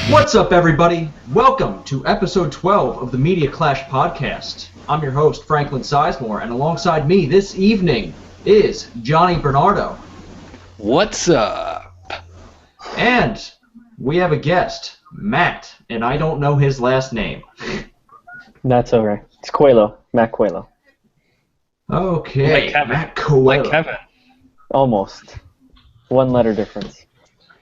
What's up, everybody? Welcome to episode 12 of the Media Clash podcast. I'm your host, Franklin Sizemore, and alongside me this evening is Johnny Bernardo. What's up? And we have a guest, Matt, and I don't know his last name. That's alright. It's Coelho. Matt Coelho. Okay, Like Kevin. Matt Coelho. Like Kevin. Almost. One letter difference.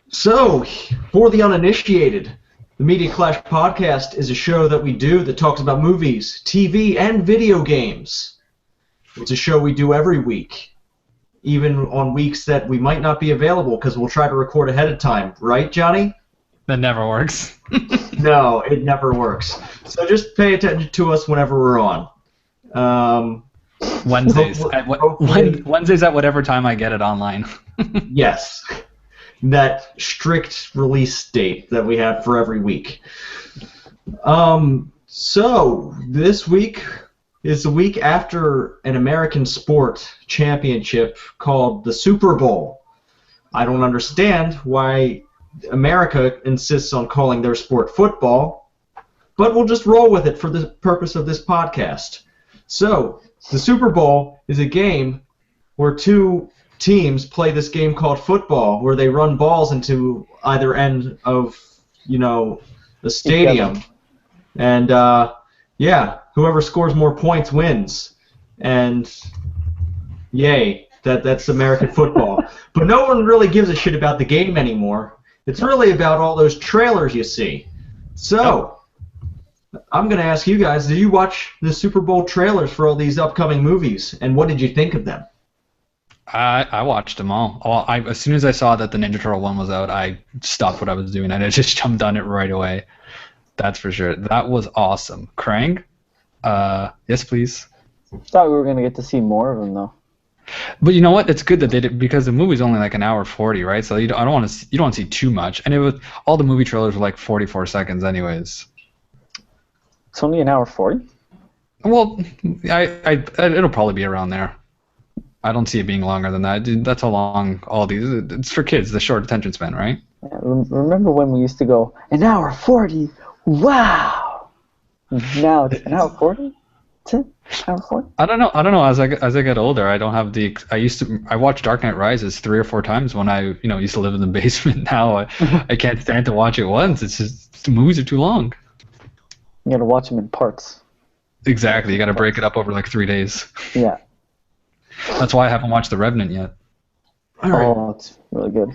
So, for the uninitiated, the Media Clash podcast is a show that we do that talks about movies, TV, and video games. It's a show we do every week, even on weeks that we might not be available because we'll try to record ahead of time. Right, Johnny? That never works. No, it never works. So just pay attention to us whenever we're on. Wednesdays. Hopefully- Wednesdays at whatever time I get it online. Yes. That strict release date that we have for every week. So this week is the week after an American sport championship called the Super Bowl. I don't understand why America insists on calling their sport football, but we'll just roll with it for the purpose of this podcast. So the Super Bowl is a game where two teams play this game called football, where they run balls into either end of, the stadium. And, whoever scores more points wins. And, yay, that's American football. But no one really gives a shit about the game anymore. It's really about all those trailers you see. So, I'm going to ask you guys, did you watch the Super Bowl trailers for all these upcoming movies? And what did you think of them? I watched them all. As soon as I saw that the Ninja Turtle one was out, I stopped what I was doing and I just jumped on it right away. That's for sure. That was awesome. Krang? Yes, please. Thought we were going to get to see more of them, though. But you know what? It's good that they did, because the movie's only like an hour 40, right? So you don't want to see too much. And it was all the movie trailers were like 44 seconds, anyways. It's only an hour 40? Well, it'll probably be around there. I don't see it being longer than that. Dude, that's how long all these. It's for kids, the short attention span, right? Yeah, remember when we used to go, an hour 40? Wow! Now it's an hour 40? Hour 40? I don't know. As I get older, I don't have the. I watched Dark Knight Rises 3 or 4 times when I used to live in the basement. Now I can't stand to watch it once. It's just the movies are too long. You gotta watch them in parts. Exactly. You gotta break it up over like 3 days. Yeah. That's why I haven't watched The Revenant yet. All right. Oh, it's really good.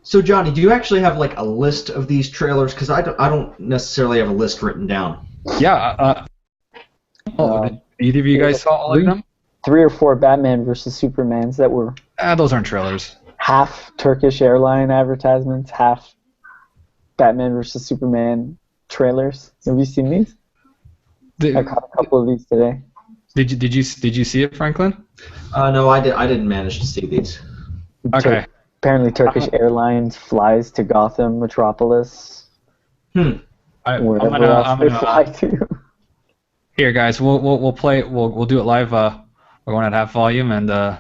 So, Johnny, do you actually have like a list of these trailers? Because I don't necessarily have a list written down. Yeah. Did either of you guys saw all of them? 3 or 4 Batman versus Supermans that were Those aren't trailers. half Turkish airline advertisements, half Batman versus Superman trailers. Have you seen these? I caught a couple of these today. Did you see it, Franklin? No, I didn't manage to see these. Okay. Apparently, Turkish Airlines flies to Gotham Metropolis. Wherever else they fly to. Here, guys, we'll play. We'll do it live. We're going at half volume and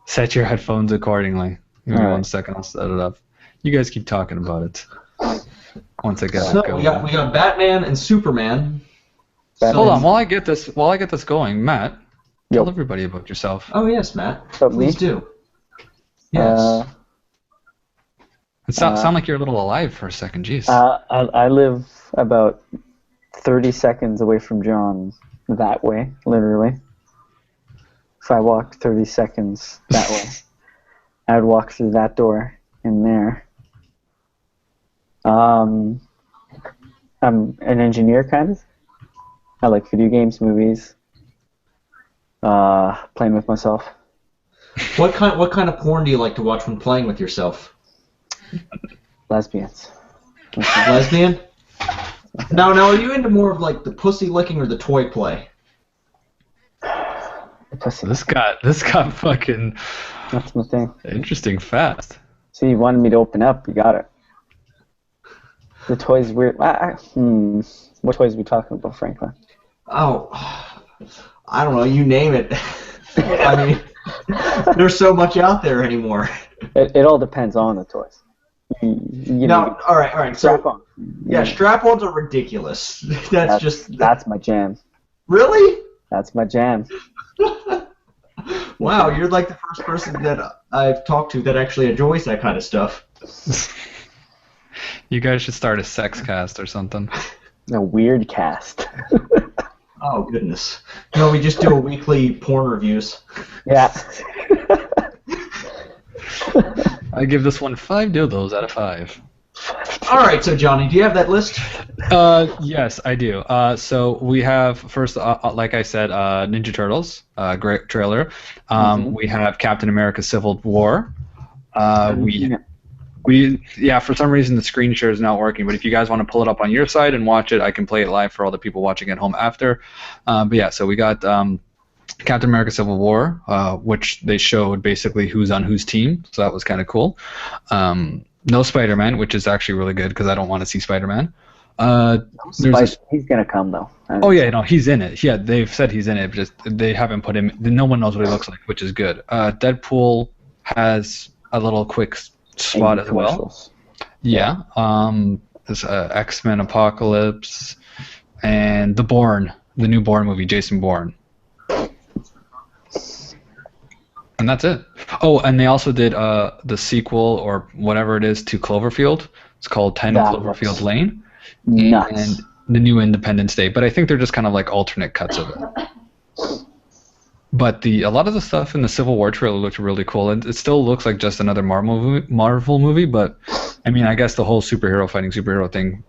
set your headphones accordingly. Give me 1 second. I'll set it up. You guys keep talking about it. Once I get it going. We got Batman and Superman. Hold on, while I get this going, Matt, tell everybody about yourself. Oh yes, Matt. Please do. Yes. It sound like you're a little alive for a second. Jeez. I live about 30 seconds away from John that way, literally. If I walked 30 seconds that way, I would walk through that door in there. I'm an engineer, kind of. I like video games, movies, playing with myself. What kind of porn do you like to watch when playing with yourself? Lesbians. Lesbian? Now, are you into more of like the pussy licking or the toy play? The pussy. This got fucking. That's my thing. Interesting fast. So you wanted me to open up, you got it. The toy's weird. What toys are we talking about, Franklin? Oh, I don't know. You name it. I mean, there's so much out there anymore. It all depends on the toys. You No, know, all right. strap So, on. yeah, strap-ons are ridiculous. That's my jam. Really? That's my jam. Wow, you're like the first person that I've talked to that actually enjoys that kind of stuff. You guys should start a sex cast or something. A weird cast. Oh, goodness. No, we just do a weekly porn reviews. Yeah. I give this one 5 dildos out of 5. All right, so Johnny, do you have that list? Yes, I do. So we have first, like I said, Ninja Turtles, great trailer. We have Captain America: Civil War. Yeah, for some reason the screen share is not working, but if you guys want to pull it up on your side and watch it, I can play it live for all the people watching at home after. But yeah, so we got Captain America: Civil War, which they showed basically who's on whose team, so that was kind of cool. No Spider-Man, which is actually really good because I don't want to see Spider-Man. He's gonna come though. Oh yeah, no, he's in it. Yeah, they've said he's in it, but just they haven't put him. No one knows what he looks like, which is good. Deadpool has a little quick spot as well. Yeah. There's X-Men Apocalypse and the new Bourne movie, Jason Bourne. And that's it. Oh, and they also did the sequel or whatever it is to Cloverfield. It's called 10 Cloverfield Lane. Nuts. And the new Independence Day. But I think they're just kind of like alternate cuts of it. But a lot of the stuff in the Civil War trailer looked really cool. And it still looks like just another Marvel movie. But, I mean, I guess the whole fighting superhero thing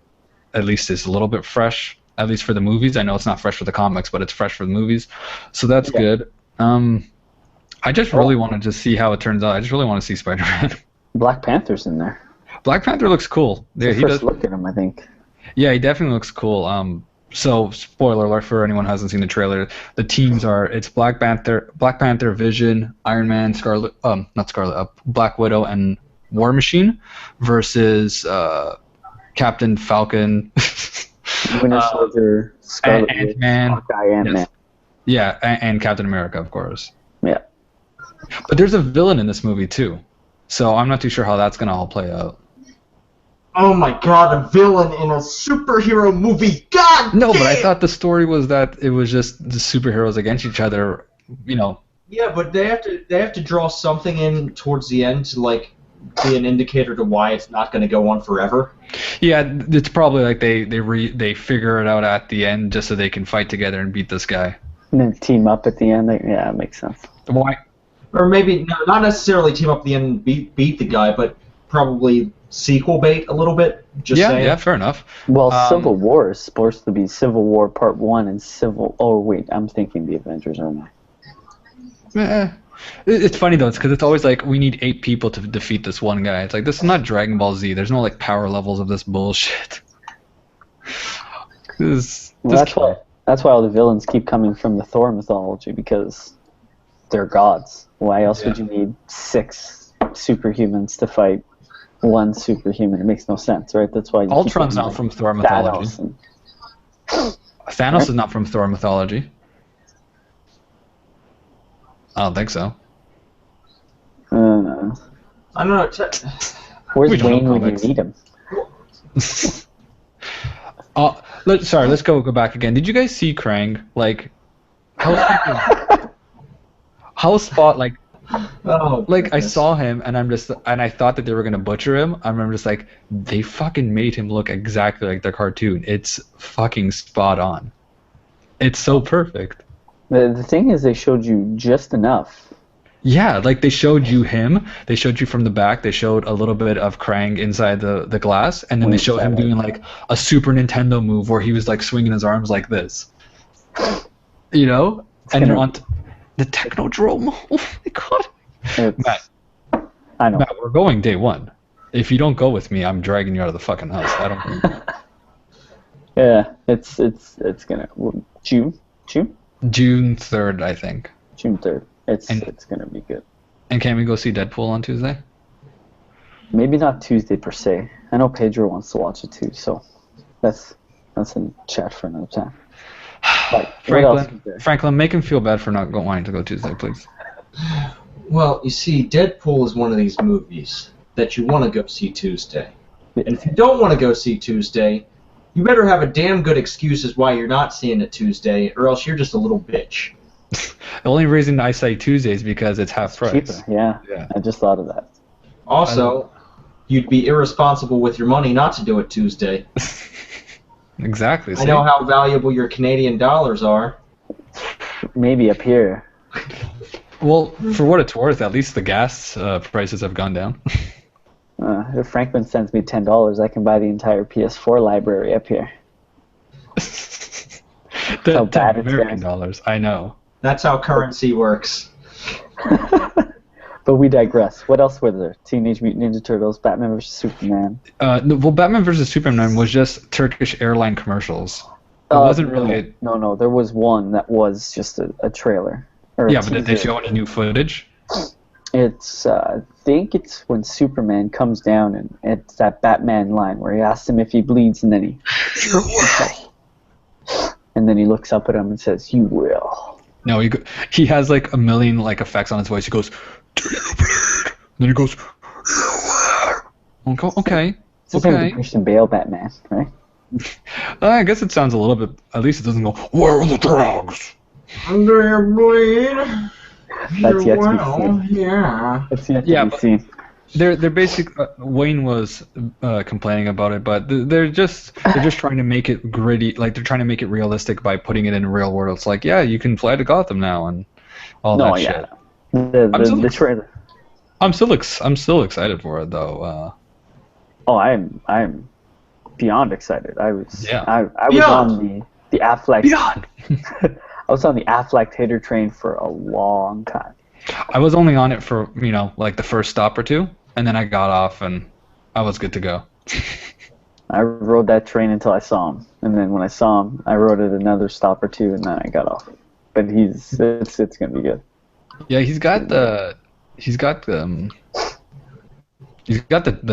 at least is a little bit fresh, at least for the movies. I know it's not fresh for the comics, but it's fresh for the movies. So that's good. I just really wanted to see how it turns out. I just really want to see Spider-Man. Black Panther's in there. Black Panther looks cool. Yeah, he does. Look at him, I think. Yeah, he definitely looks cool. So spoiler alert for anyone who hasn't seen the trailer. The teams it's Black Panther, Vision, Iron Man, Black Widow, and War Machine versus Captain Falcon, Winter Soldier, Scarlet Witch, Ant-Man, Hawkeye, Ant-Man. Yeah, and Captain America, of course. Yeah. But there's a villain in this movie too, so I'm not too sure how that's gonna all play out. Oh my God, a villain in a superhero movie! God. No, but I thought the story was that it was just the superheroes against each other, you know. Yeah, but they have to draw something in towards the end to like be an indicator to why it's not going to go on forever. Yeah, it's probably like they figure it out at the end just so they can fight together and beat this guy. And then team up at the end. Yeah, it makes sense. Why? Or maybe not necessarily team up at the end and beat the guy, but probably sequel bait a little bit. Saying. Yeah, fair enough. Well, Civil War is supposed to be Civil War Part 1 and Oh, wait, I'm thinking the Avengers, aren't I? It's funny though, it's because it's always like we need 8 people to defeat this one guy. It's like this is not Dragon Ball Z. There's no like power levels of this bullshit. That's why all the villains keep coming from the Thor mythology, because they're gods. Why else would you need 6 superhumans to fight one superhuman? It makes no sense, right? That's why Ultron's not from Thor mythology. Thanos is not from Thor mythology. I don't think so. I don't know. Where's Wayne when you need him? Let's go back again. Did you guys see Krang? Like, how Spot like? Oh, like I saw him and I thought that they were gonna butcher him. I'm just like, they fucking made him look exactly like the cartoon. It's fucking spot on. It's so perfect. The thing is, they showed you just enough. Yeah, like they showed you him. They showed you from the back. They showed a little bit of Krang inside the glass, and then they showed him doing like a Super Nintendo move where he was like swinging his arms like this. You know, and you're on the Technodrome. Oh my God, Matt. I know. Matt, we're going day 1. If you don't go with me, I'm dragging you out of the fucking house. I don't. Yeah, it's gonna June. June 3rd, I think. June 3rd. It's gonna be good. And can we go see Deadpool on Tuesday? Maybe not Tuesday per se. I know Pedro wants to watch it too, so that's in chat for another time. Franklin, make him feel bad for not wanting to go Tuesday, please. Well, you see, Deadpool is one of these movies that you want to go see Tuesday. And if you don't want to go see Tuesday, you better have a damn good excuse as why you're not seeing it Tuesday, or else you're just a little bitch. The only reason I say Tuesday is because it's half price. Cheaper, yeah. I just thought of that. Also, you'd be irresponsible with your money not to do it Tuesday. Exactly. I know how valuable your Canadian dollars are. Maybe up here. Well, for what it's worth, at least the gas prices have gone down. If Franklin sends me $10, I can buy the entire PS4 library up here. How bad it's American dollars. I know. That's how currency works. But we digress. What else were there? Teenage Mutant Ninja Turtles, Batman vs. Superman. Well, Batman vs. Superman was just Turkish airline commercials. It wasn't really. No. There was one that was just a trailer. Yeah, but did they show any new footage? It's, I think it's when Superman comes down and it's that Batman line where he asks him if he bleeds and then he looks up at him and says, "You will." No, he has like a million like effects on his voice. He goes, "Do you bleed?" And then he goes, "You will." Okay. It's the Christian Bale Batman, right? I guess it sounds a little bit. At least it doesn't go, "Where are the drugs?" Do you bleed? That's yet to be seen. Yeah. That's yet to be seen. They're basically Wayne was complaining about it, but they're just trying to make it gritty, like they're trying to make it realistic by putting it in the real world. It's like, yeah, you can fly to Gotham now and all that shit. The trailer. I'm still excited for it though. I'm beyond excited. I was on the Affleck. Beyond. I was on the Affleck hater train for a long time. I was only on it for, like the first stop or two, and then I got off and I was good to go. I rode that train until I saw him, and then when I saw him, I rode it another stop or two, and then I got off. But it's gonna be good. Yeah, he's got the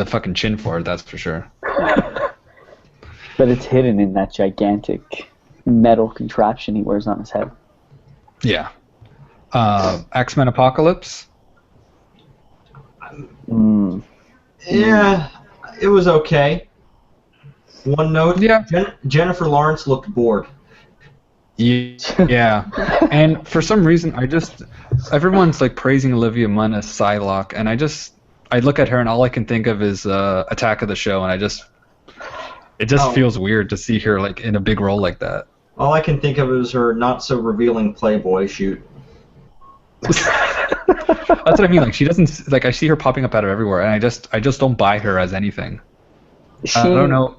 fucking chin for it, that's for sure. But it's hidden in that gigantic metal contraption he wears on his head. Yeah. X-Men Apocalypse? Yeah, it was okay. One note, yeah. Jennifer Lawrence looked bored. Yeah. And for some reason, everyone's like praising Olivia Munn as Psylocke, and I look at her and all I can think of is Attack of the Show, and it just feels weird to see her like in a big role like that. All I can think of is her not so revealing Playboy shoot. That's what I mean. Like she doesn't I see her popping up out of everywhere, and I just don't buy her as anything. I don't know.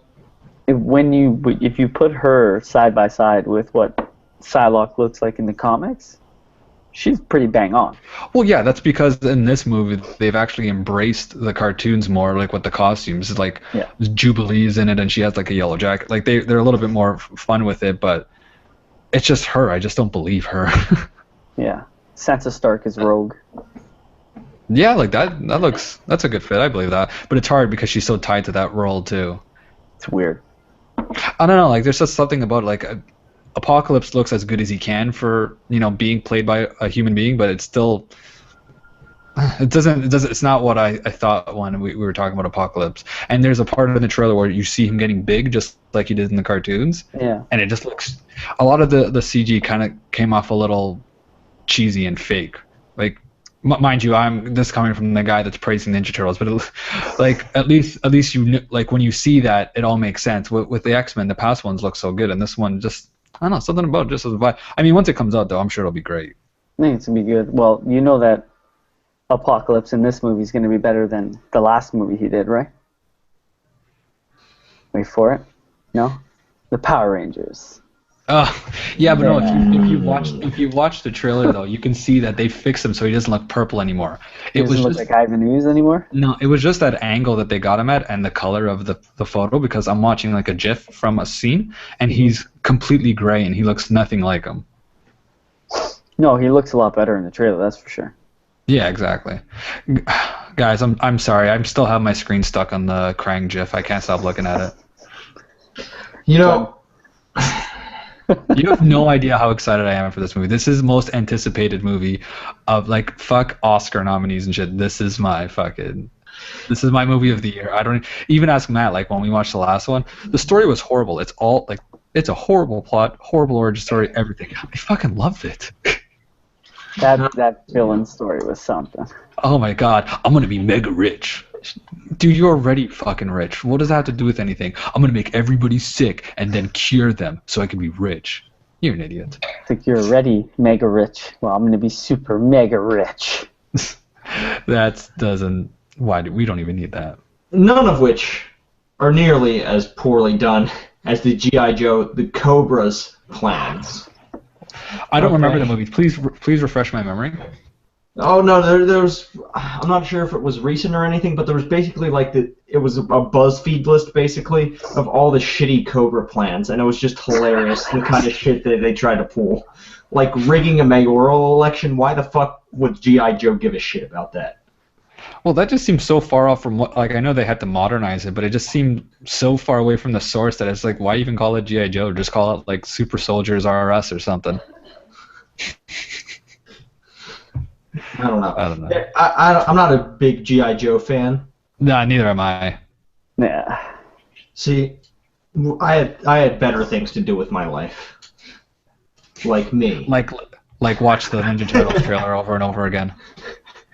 If you put her side by side with what Psylocke looks like in the comics, she's pretty bang on. Well, yeah, that's because in this movie they've actually embraced the cartoons more, like with the costumes. Like Jubilee's in it, and she has like a yellow jacket. Like they're a little bit more fun with it, but it's just her. I just don't believe her. Yeah, Sansa Stark is Rogue. Yeah, like that's a good fit. I believe that, but it's hard because she's so tied to that role too. It's weird. I don't know. Like there's just something about like Apocalypse looks as good as he can for being played by a human being, but it's still it's not what I thought when we were talking about Apocalypse. And there's a part in the trailer where you see him getting big just like he did in the cartoons. Yeah. And it just looks, a lot of the CG kind of came off a little cheesy and fake. Like mind you, I'm this coming from the guy that's praising Ninja Turtles, but like at least like when you see that, it all makes sense. With the X-Men, the past ones look so good, and this one just, I don't know, something about it just as vibe. I mean, once it comes out though, I'm sure it'll be great. I think it's gonna be good. Well, you know that Apocalypse in this movie is gonna be better than the last movie he did, right? Wait for it. No, the Power Rangers. Yeah, but no. If you watch the trailer though, you can see that they fixed him so he doesn't look purple anymore. He doesn't look like Ivan Ooze anymore. No, it was just that angle that they got him at and the color of the photo. Because I'm watching like a GIF from a scene, and he's completely gray and he looks nothing like him. No, he looks a lot better in the trailer. That's for sure. Yeah, exactly. Guys, I'm sorry. I still have my screen stuck on the Krang GIF. I can't stop looking at it. You have no idea how excited I am for this movie. This is the most anticipated movie of, like, fuck Oscar nominees and shit. This is my fucking... This is my movie of the year. I don't even ask Matt. Like when we watched the last one, the story was horrible. It's all like it's a horrible plot, horrible origin story, everything. I fucking loved it. That villain story was something. Oh my god, I'm gonna be mega rich. Dude, you're already fucking rich. What does that have to do with anything? I'm gonna make everybody sick and then cure them so I can be rich. You're an idiot. I think you're already mega rich. Well, I'm gonna be super mega rich. That doesn't. Why do we don't even need that? None of which are nearly as poorly done as the G.I. Joe, the Cobra's plans. I don't remember the movie. Please refresh my memory. Oh no, there was. I'm not sure if it was recent or anything, but there was basically like it was a BuzzFeed list basically of all the shitty Cobra plans, and it was just hilarious the kind of shit that they tried to pull, like rigging a mayoral election. Why the fuck would G.I. Joe give a shit about that? Well, that just seems so far off from what. Like I know they had to modernize it, but it just seemed so far away from the source that it's like, why even call it G.I. Joe? Just call it like Super Soldiers RRS or something. I don't know. I'm not a big G.I. Joe fan. Nah, neither am I. Yeah. See, I had better things to do with my life. Like me. Like watch the Ninja Turtles trailer over and over again.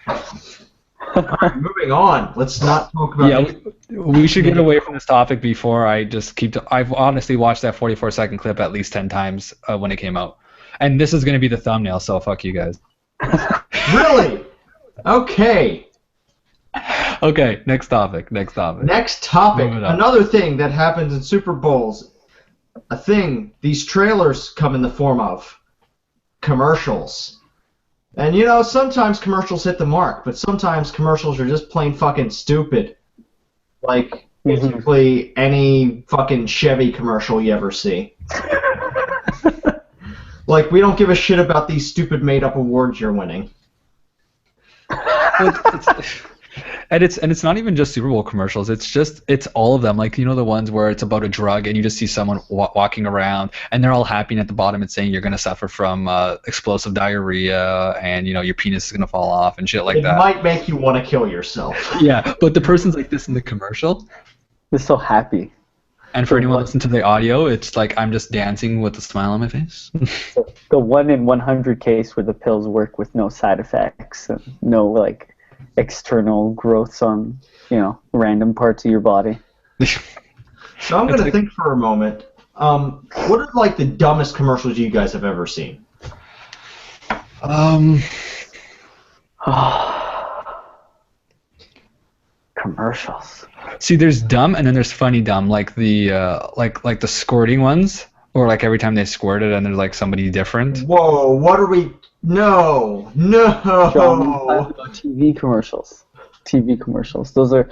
Alright, moving on. Let's not talk about. Yeah, we should get away from this topic before I just keep. I've honestly watched that 44-second clip at least 10 times when it came out, and this is going to be the thumbnail. So fuck you guys. Really? Okay. Okay, next topic. Next topic. Another thing that happens in Super Bowls. A thing these trailers come in the form of commercials. And you know, sometimes commercials hit the mark, but sometimes commercials are just plain fucking stupid. Like basically any fucking Chevy commercial you ever see. Like, we don't give a shit about these stupid made-up awards you're winning. And it's not even just Super Bowl commercials. It's all of them. Like, you know, the ones where it's about a drug and you just see someone walking around and they're all happy, and at the bottom it's saying you're going to suffer from explosive diarrhea and, you know, your penis is going to fall off and shit like that. It might make you want to kill yourself. Yeah, but the person's like this in the commercial. They're so happy. And for anyone listening to the audio, it's like I'm just dancing with a smile on my face. The 1 in 100 case where the pills work with no side effects, and no like external growths on, you know, random parts of your body. So I'm going to think for a moment. What are like the dumbest commercials you guys have ever seen? Commercials. See, there's dumb and then there's funny dumb, like the like the squirting ones, or like every time they squirt it and there's like somebody different. Whoa, what are we? No. John, TV commercials. TV commercials. Those are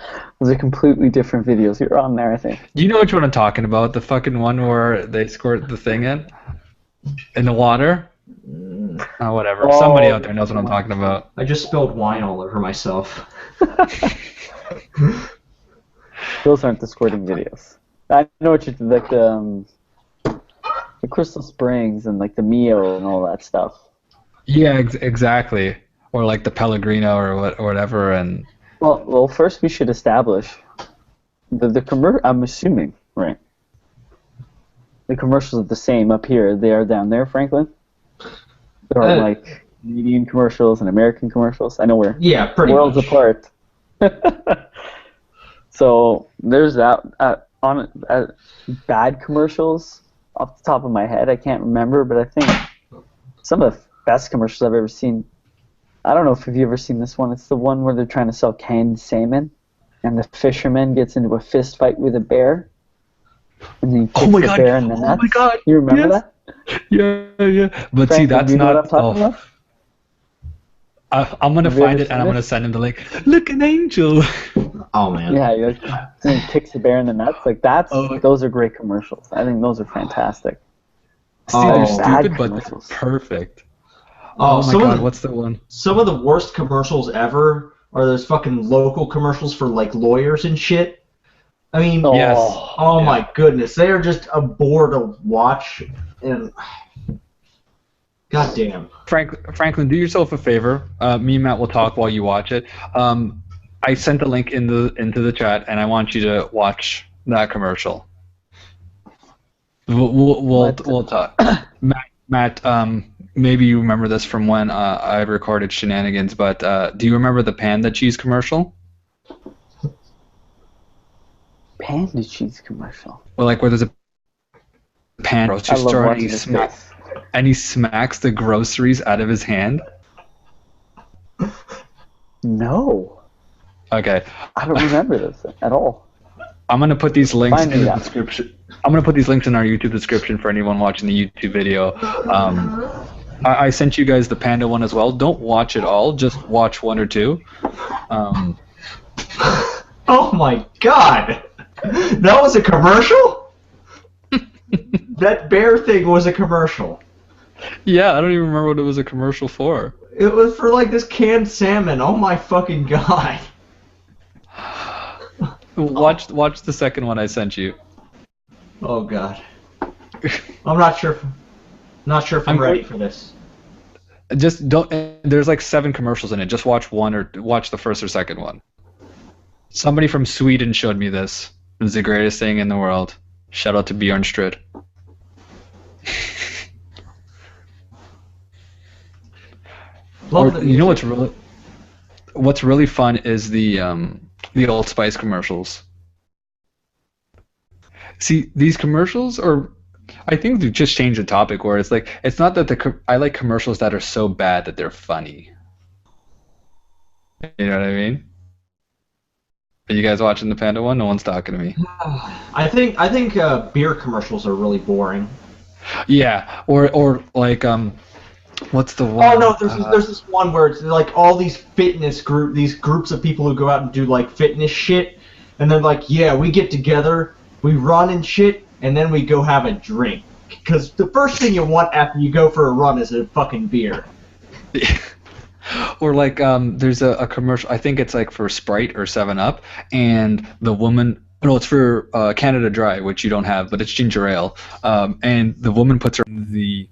completely different videos. You're on there, I think. You know which one I'm talking about? The fucking one where they squirt the thing in the water. Oh, whatever. Oh, Somebody out there knows what I'm talking about. I just spilled wine all over myself. Those aren't the squirting videos. I know what you're like the Crystal Springs and like the Mio and all that stuff. Yeah, exactly. Or like the Pellegrino or whatever. And well, first we should establish the I'm assuming, right? The commercials are the same up here. They are down there, Franklin. There are like Canadian commercials and American commercials. I know we're worlds apart. So there's that bad commercials off the top of my head. I can't remember, but I think some of the best commercials I've ever seen. I don't know if you've ever seen this one. It's the one where they're trying to sell canned salmon, and the fisherman gets into a fist fight with a bear, and he kicks the bear in the nuts. Oh my god! You remember that? Yeah. But Frank, see, that's do you know not. what I'm talking about? I'm gonna find it and I'm gonna send him the link. Look, an angel. Oh man. Yeah, he kicks the bear in the nuts. Like those are great commercials. I think those are fantastic. See, they're stupid but commercials. Perfect. Oh my god, what's the one? Some of the worst commercials ever are those fucking local commercials for like lawyers and shit. I mean, yes. My goodness, they are just a bore to watch, and goddamn. Franklin, do yourself a favor. Me and Matt will talk while you watch it. I sent the link into the chat, and I want you to watch that commercial. We'll talk. Matt, maybe you remember this from when I recorded Shenanigans, but do you remember the panda cheese commercial? Panda cheese commercial. Well, like where there's a panda grocery store and he smacks the groceries out of his hand. No. Okay. I don't remember this at all. I'm gonna put these links in the description. I'm gonna put these links in our YouTube description for anyone watching the YouTube video. I sent you guys the panda one as well. Don't watch it all. Just watch one or two. Oh my god! That was a commercial? That bear thing was a commercial. Yeah, I don't even remember what it was a commercial for. It was for like this canned salmon. Oh my fucking god. Watch the second one I sent you. Oh god. I'm not sure if I'm ready for this. Just don't. There's like 7 commercials in it. Just watch one or watch the first or second one. Somebody from Sweden showed me this. It was the greatest thing in the world. Shout out to Bjorn Strid. You know what's really fun is the Old Spice commercials. See, these commercials I think they just changed the topic where it's like it's not that I like commercials that are so bad that they're funny. You know what I mean? Are you guys watching the panda one? No one's talking to me. I think beer commercials are really boring. Yeah, or like what's the one? Oh no, there's this one where it's like all these these groups of people who go out and do like fitness shit, and they're like, yeah, we get together, we run and shit, and then we go have a drink. Because the first thing you want after you go for a run is a fucking beer. Or like there's a commercial, I think it's like for Sprite or 7-Up, and the woman, no, it's for Canada Dry, which you don't have, but it's ginger ale, and the woman puts her in the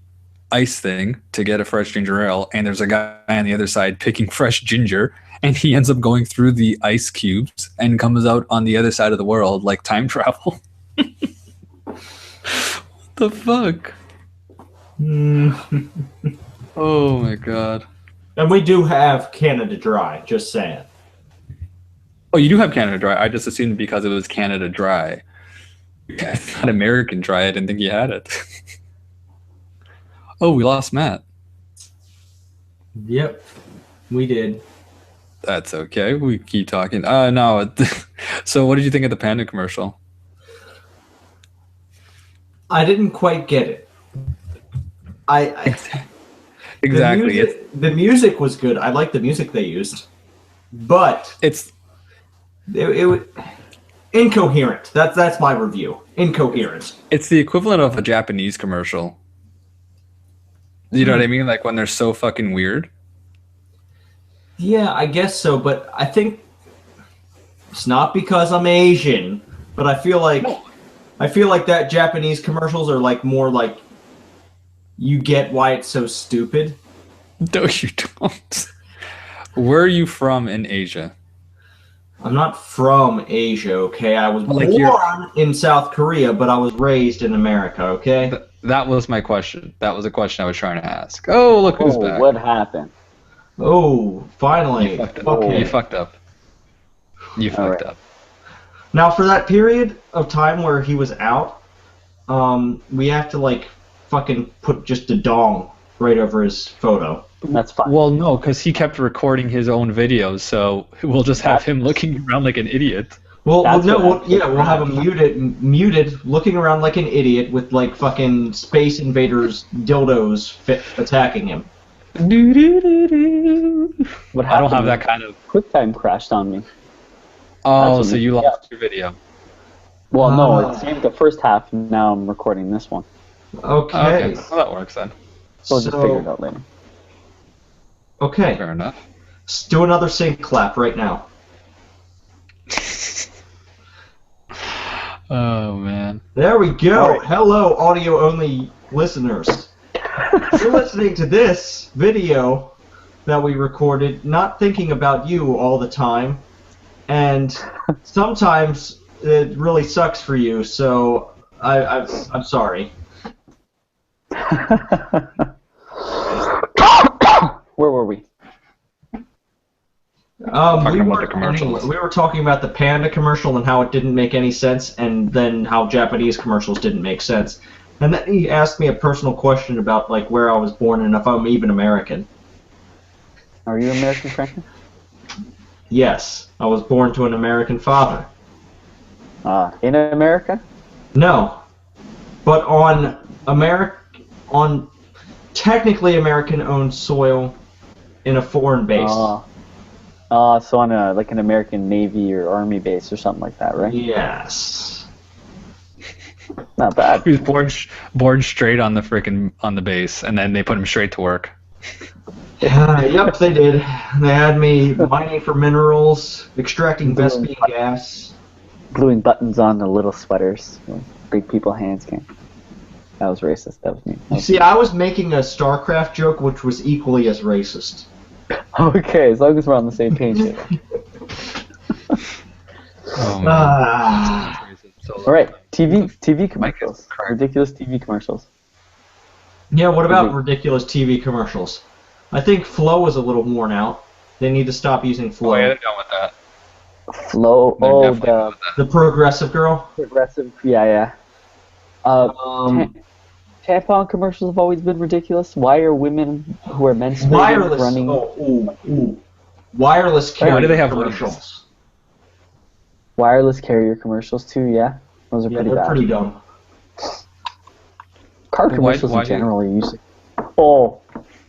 ice thing to get a fresh ginger ale, and there's a guy on the other side picking fresh ginger, and he ends up going through the ice cubes and comes out on the other side of the world like time travel. What the fuck? Oh my god. And we do have Canada Dry, just saying. Oh, you do have Canada Dry. I just assumed because it was Canada Dry. It's not American Dry. I didn't think you had it. Oh, we lost Matt. Yep, we did. That's okay. We keep talking. No. So what did you think of the panda commercial? I didn't quite get it. Exactly. The music was good. I like the music they used, but it was incoherent. That's my review. Incoherent. It's the equivalent of a Japanese commercial. You know what I mean? Like when they're so fucking weird. Yeah, I guess so, but I think it's not because I'm Asian, but I feel like that Japanese commercials are like more like you get why it's so stupid. No, you don't. Where are you from in Asia? I'm not from Asia, okay? I was born in South Korea, but I was raised in America, okay? That was my question. That was a question I was trying to ask. Oh, look who's back. What happened? Oh, finally. You fucked up. Okay. You fucked up. You fucked up. Now, for that period of time where he was out, we have to, like, fucking put just a dong right over his photo. That's fine. Well, no, because he kept recording his own videos, so we'll just have him looking around like an idiot. We'll have him muted, looking around like an idiot with, like, fucking Space Invaders dildos attacking him. What happened? I don't have that kind of... QuickTime crashed on me. Oh, so you lost your video. Well, no, it saved the first half, and now I'm recording this one. Okay. Well, that works then. So we'll just figure it out later. Okay. Fair enough. Let's do another sync clap right now. Oh, man. There we go. Right. Hello, audio-only listeners. You're listening to this video that we recorded, not thinking about you all the time, and sometimes it really sucks for you. So I'm sorry. Where were we? Talking about the commercials. We were talking about the Panda commercial and how it didn't make any sense, and then how Japanese commercials didn't make sense. And then he asked me a personal question about like where I was born and if I'm even American. Are you American, Franklin? Yes, I was born to an American father. In America? No, but on technically American-owned soil in a foreign base. So on an American Navy or Army base or something like that, right? Yes. Not bad. He was born straight on the base, and then they put him straight to work. Yep, they did. They had me mining for minerals, extracting Vespian gas. Gluing buttons on the little sweaters. Big people hands can. That was racist. That was me. You see, I was making a StarCraft joke, which was equally as racist. Okay, as long as we're on the same page here. All right, TV commercials. Ridiculous TV commercials. Yeah, what about ridiculous TV commercials? I think Flow is a little worn out. They need to stop using Flow. Oh, yeah, they're done with that. Flow. The progressive girl? Progressive, yeah. Tampon commercials have always been ridiculous. Why are women who are menstruating running... Wireless carrier Why do they have commercials. Wireless carrier commercials too, yeah. Those are pretty bad. They're pretty dumb. Car commercials in general are usually... Oh,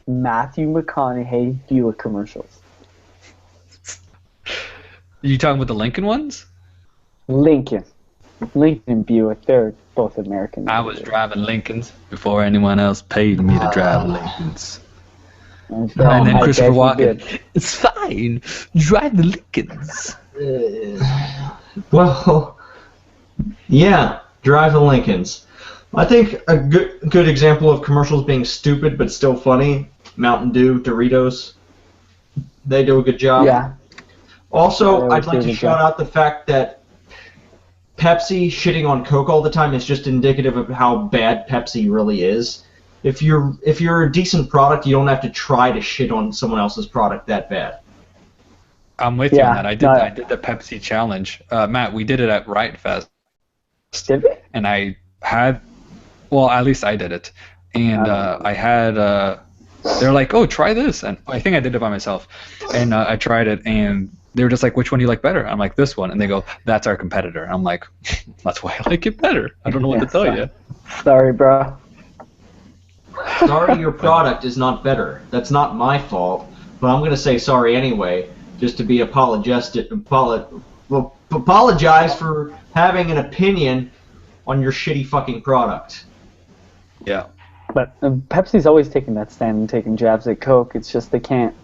Matthew McConaughey Buick commercials. Are you talking about the Lincoln ones? Lincoln and Buick, they're both American. I was driving Lincolns before anyone else paid me to drive Lincolns. And then Christopher Walken, it's fine, drive the Lincolns. Well, yeah, drive the Lincolns. I think a good example of commercials being stupid but still funny, Mountain Dew, Doritos. They do a good job. Yeah. Also, I'd like to shout out the fact that Pepsi shitting on Coke all the time is just indicative of how bad Pepsi really is. If you're a decent product, you don't have to try to shit on someone else's product that bad. I'm with you on that. I did the Pepsi challenge. Matt, we did it at Riot Fest. Did we? And I had, well, at least I did it. And I had, they're like, oh, try this. And I think I did it by myself. And I tried it, and they were just like, which one do you like better? I'm like, this one. And they go, that's our competitor. I'm like, that's why I like it better. I don't know what to tell you. Sorry, bro. Sorry, your product is not better. That's not my fault. But I'm going to say sorry anyway, just to be apologize for having an opinion on your shitty fucking product. Yeah. But Pepsi's always taking that stand and taking jabs at Coke. It's just they can't.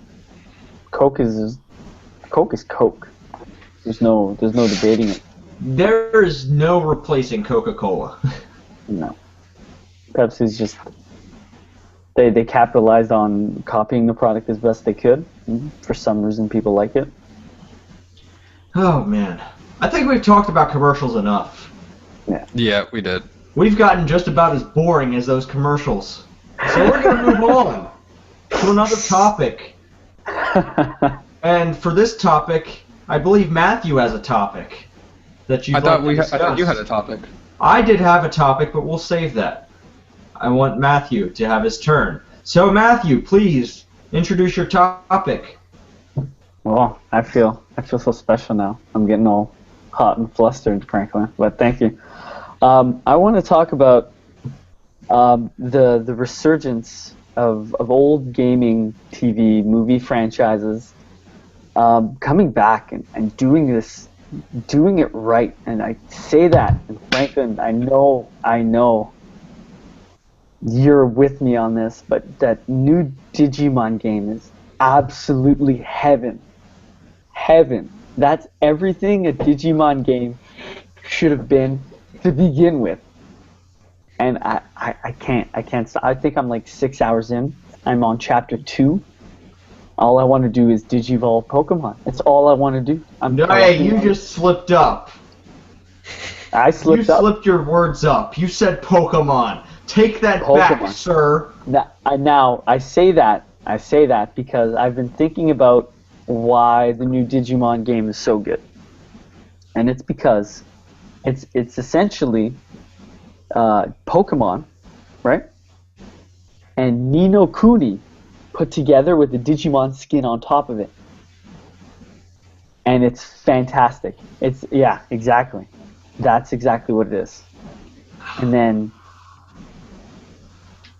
Coke is Coke. There's no debating it. There is no replacing Coca-Cola. No. Pepsi's just they capitalized on copying the product as best they could. For some reason, people like it. Oh man, I think we've talked about commercials enough. Yeah, we did. We've gotten just about as boring as those commercials. So we're going to move on to another topic. And for this topic, I believe Matthew has a topic that I thought you had a topic. I did have a topic, but we'll save that. I want Matthew to have his turn. So Matthew, please introduce your topic. Well, I feel so special now. I'm getting all hot and flustered, Franklin. But thank you. I want to talk about the resurgence of old gaming TV movie franchises coming back and doing it right. And I say that, and Franklin, I know you're with me on this, but that new Digimon game is absolutely heaven. Heaven. That's everything a Digimon game should have been to begin with. And I can't stop. I think I'm like 6 hours in. I'm on chapter 2. All I want to do is Digivolve Pokemon. That's all I want to do. Hey, you just slipped up. I slipped up. You slipped your words up. You said Pokemon. Take that back, sir. Now, I say that because I've been thinking about why the new Digimon game is so good. And it's because it's essentially Pokemon, right? And Ni no Kuni put together with the Digimon skin on top of it. And it's fantastic. Yeah, exactly. That's exactly what it is. And then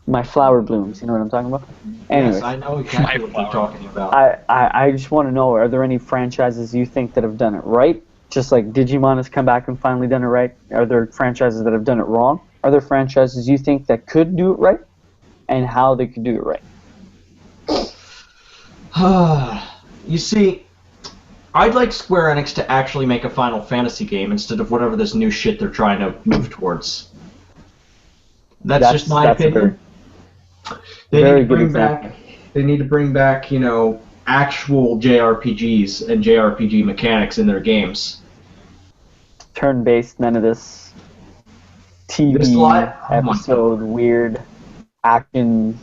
my flower blooms, you know what I'm talking about? Anyways, yes, I know exactly what you're talking about. I just want to know, are there any franchises you think that have done it right? Just like Digimon has come back and finally done it right? Are there franchises that have done it wrong? Are there franchises you think that could do it right? And how they could do it right? You see, I'd like Square Enix to actually make a Final Fantasy game instead of whatever this new shit they're trying to move towards. That's just my opinion. They need to bring back, you know, actual JRPGs and JRPG mechanics in their games. Turn-based, none of this TV episode, weird action,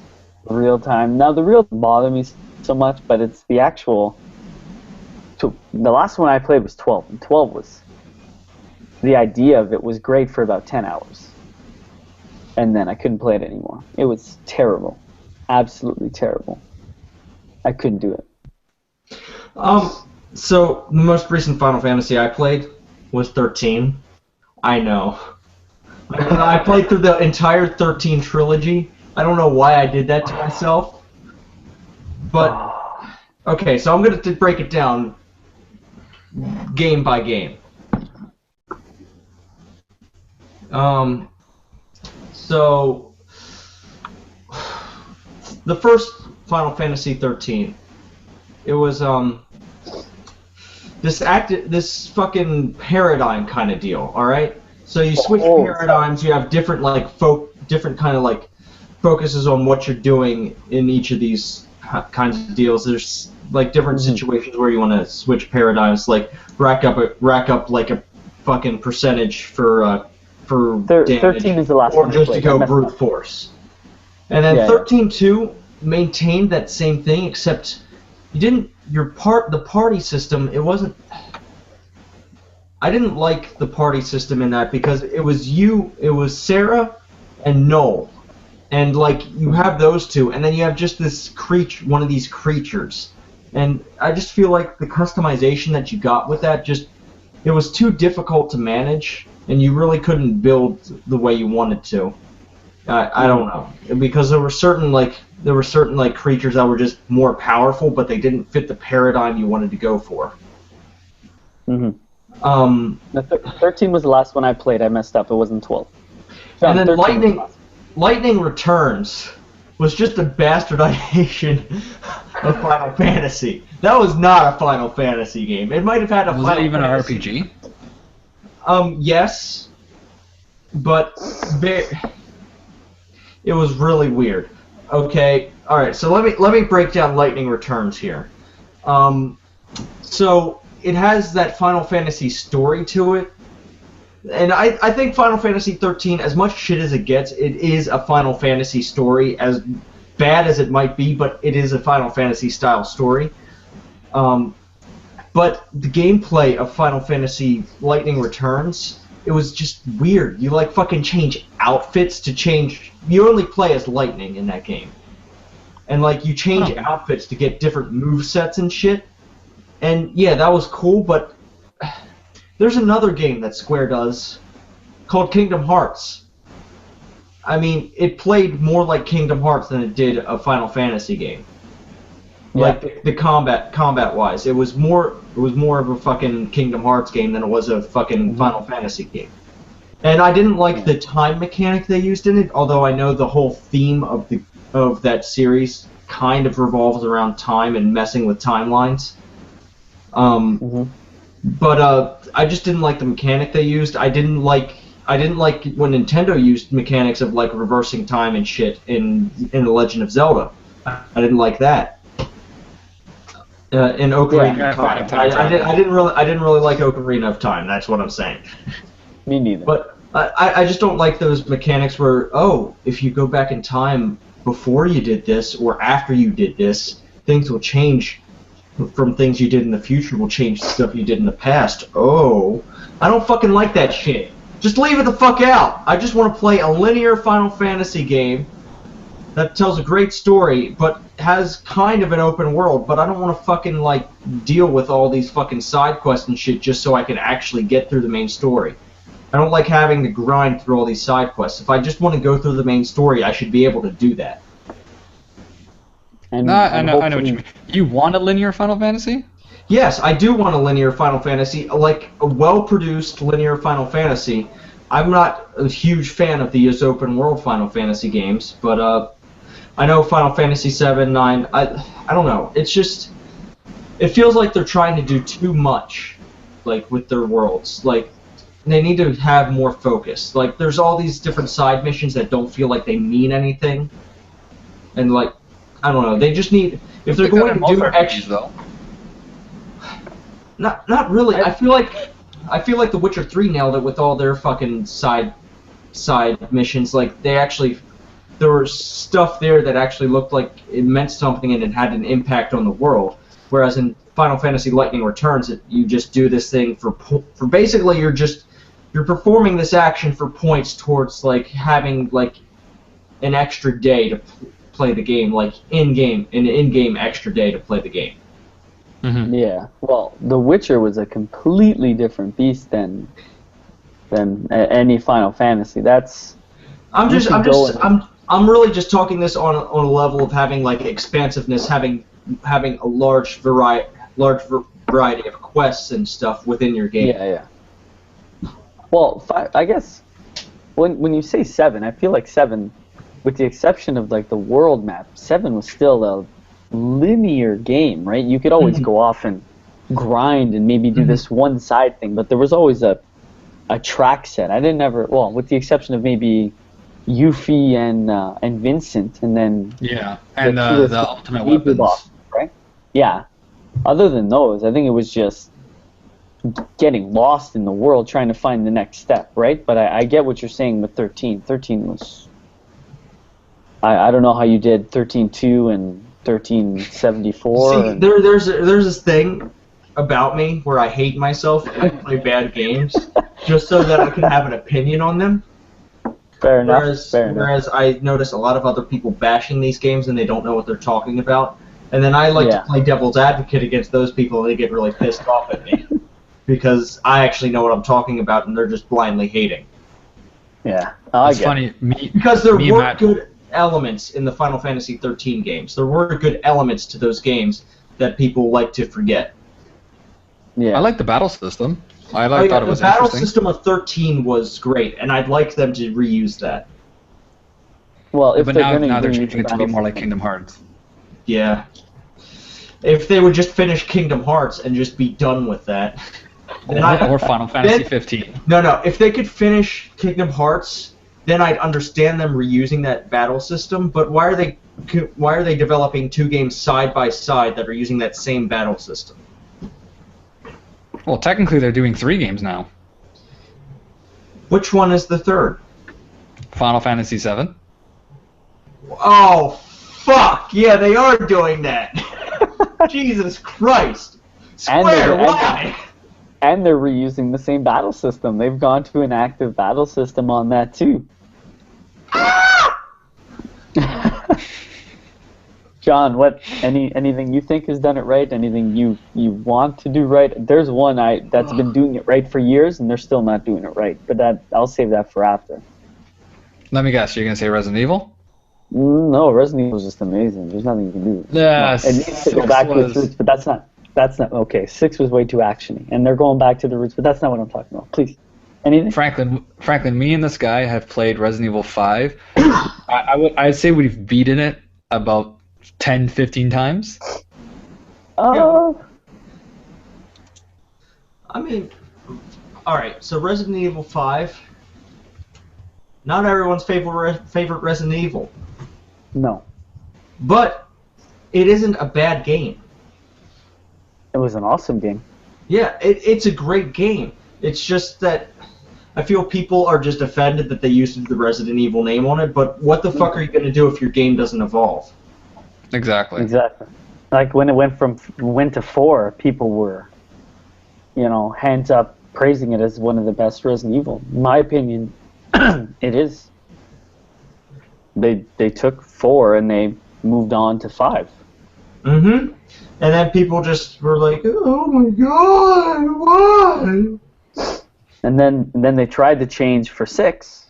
real time. Now the real bother me so much, but it's the actual. The last one I played was 12, and 12 was, the idea of it was great for about 10 hours. And then I couldn't play it anymore. It was terrible. Absolutely terrible. I couldn't do it. So, the most recent Final Fantasy I played was 13. I know. I played through the entire 13 trilogy. I don't know why I did that to myself. But, okay, so I'm going to break it down game by game. So, the first Final Fantasy 13, it was this fucking paradigm kind of deal. All right, so you switch paradigms. You have different different kind of like focuses on what you're doing in each of these kinds of deals. There's like different situations where you want to switch paradigms, like rack up like a fucking percentage for damage, 13 is the last one, or just to go brute force. And then 13-2 maintained that same thing, except you didn't. The party system. It wasn't. I didn't like the party system in that because it was Sarah and Noel, and like you have those two, and then you have just this one of these creatures, and I just feel like the customization that you got with that it was too difficult to manage, and you really couldn't build the way you wanted to. I don't know, because there were certain creatures that were just more powerful, but they didn't fit the paradigm you wanted to go for. Mm-hmm. 13 was the last one I played. I messed up. It wasn't 12. And then Lightning Returns was just a bastardization of Final Fantasy. That was not a Final Fantasy game. It might have had a Final Fantasy. Was it even an RPG? Yes, but it was really weird. Okay, all right. So let me break down Lightning Returns here. So it has that Final Fantasy story to it, and I think Final Fantasy 13, as much shit as it gets, it is a Final Fantasy story, as bad as it might be, but it is a Final Fantasy style story. But the gameplay of Final Fantasy Lightning Returns, it was just weird. You like fucking change outfits to change. You only play as Lightning in that game, and like you change outfits to get different movesets and shit. And yeah, that was cool. But there's another game that Square does called Kingdom Hearts. I mean, it played more like Kingdom Hearts than it did a Final Fantasy game. Yeah. Like the combat wise, it was more of a fucking Kingdom Hearts game than it was a fucking Final Fantasy game. And I didn't like the time mechanic they used in it, although I know the whole theme of that series kind of revolves around time and messing with timelines. But I just didn't like the mechanic they used. I didn't like when Nintendo used mechanics of like reversing time and shit in The Legend of Zelda. I didn't like that. In Ocarina Yeah, of Time. Time Travel. I didn't really like Ocarina of Time. That's what I'm saying. Me neither. But I just don't like those mechanics where, if you go back in time before you did this or after you did this, things will change from things you did in the future will change stuff you did in the past. Oh, I don't fucking like that shit. Just leave it the fuck out. I just want to play a linear Final Fantasy game that tells a great story, but has kind of an open world, but I don't want to fucking, like, deal with all these fucking side quests and shit just so I can actually get through the main story. I don't like having to grind through all these side quests. If I just want to go through the main story, I should be able to do that. And, I know what you mean. You want a linear Final Fantasy? Yes, I do want a linear Final Fantasy, like a well-produced linear Final Fantasy. I'm not a huge fan of these open-world Final Fantasy games, but I know Final Fantasy 7, 9, I don't know. It's just, it feels like they're trying to do too much, like, with their worlds. Like, they need to have more focus. Like, there's all these different side missions that don't feel like they mean anything. And, like, I don't know. They just need, if they're going to do extra, though. Not really. I feel like The Witcher 3 nailed it with all their fucking side missions. Like, there was stuff there that actually looked like it meant something and it had an impact on the world. Whereas in Final Fantasy Lightning Returns, you just do this thing for basically you're performing this action for points towards, like, having, like, an extra day to play the game, like an in-game extra day to play the game. Mm-hmm. Yeah. Well, The Witcher was a completely different beast than any Final Fantasy. I'm really just talking this on a level of having, like, expansiveness, having a large variety of quests and stuff within your game. Yeah. Well, I guess when you say 7, I feel like 7, with the exception of, like, the world map, 7 was still a linear game, right? You could always go off and grind and maybe do this one side thing, but there was always a track set. With the exception of maybe Yuffie and Vincent, and then and the ultimate weapons, boss, right? Yeah. Other than those, I think it was just getting lost in the world trying to find the next step, right? But I get what you're saying with 13. 13 was, I don't know how you did 13.2 and 13.74. See, there's this thing about me where I hate myself and I play bad games just so that I can have an opinion on them. Fair enough. Whereas I notice a lot of other people bashing these games and they don't know what they're talking about. And then I like to play devil's advocate against those people and they get really pissed off at me. Because I actually know what I'm talking about and they're just blindly hating. Yeah. It's funny. Because there were good elements in the Final Fantasy 13 games. There were good elements to those games that people like to forget. Yeah. I like the battle system. Thought it was interesting. The battle system of 13 was great, and I'd like them to reuse that. Well, if but they're now they're reuse changing it to be more like Kingdom Hearts. Yeah. If they would just finish Kingdom Hearts and just be done with that. Or Final Fantasy 15. No. If they could finish Kingdom Hearts, then I'd understand them reusing that battle system. But why are they developing two games side by side that are using that same battle system? Well, technically they're doing 3 games now. Which one is the third? Final Fantasy 7. Oh, fuck! Yeah, they are doing that. Jesus Christ! Square, why? And they're reusing the same battle system. They've gone to an active battle system on that too. John, anything you think has done it right? Anything you want to do right? There's one that's been doing it right for years, and they're still not doing it right. But I'll save that for after. Let me guess. You're gonna say Resident Evil? No, Resident Evil is just amazing. There's nothing you can do. Yeah, it needs to go back to its roots, but that's not okay. 6 was way too actiony, and they're going back to the roots. But that's not what I'm talking about. Please, anything? Franklin, me and this guy have played Resident Evil 5. I'd say we've beaten it about 10, 15 times. I mean, alright, so Resident Evil 5, not everyone's favorite Resident Evil. No. But it isn't a bad game. It was an awesome game. Yeah, it's a great game. It's just that I feel people are just offended that they used the Resident Evil name on it, but what the fuck are you going to do if your game doesn't evolve? Exactly. Exactly. Like when it went to 4, people were, hands up praising it as one of the best Resident Evil. In my opinion, it is. They took 4 and they moved on to 5. Mm-hmm. And then people just were like, oh my god, why? And then they tried to change for 6,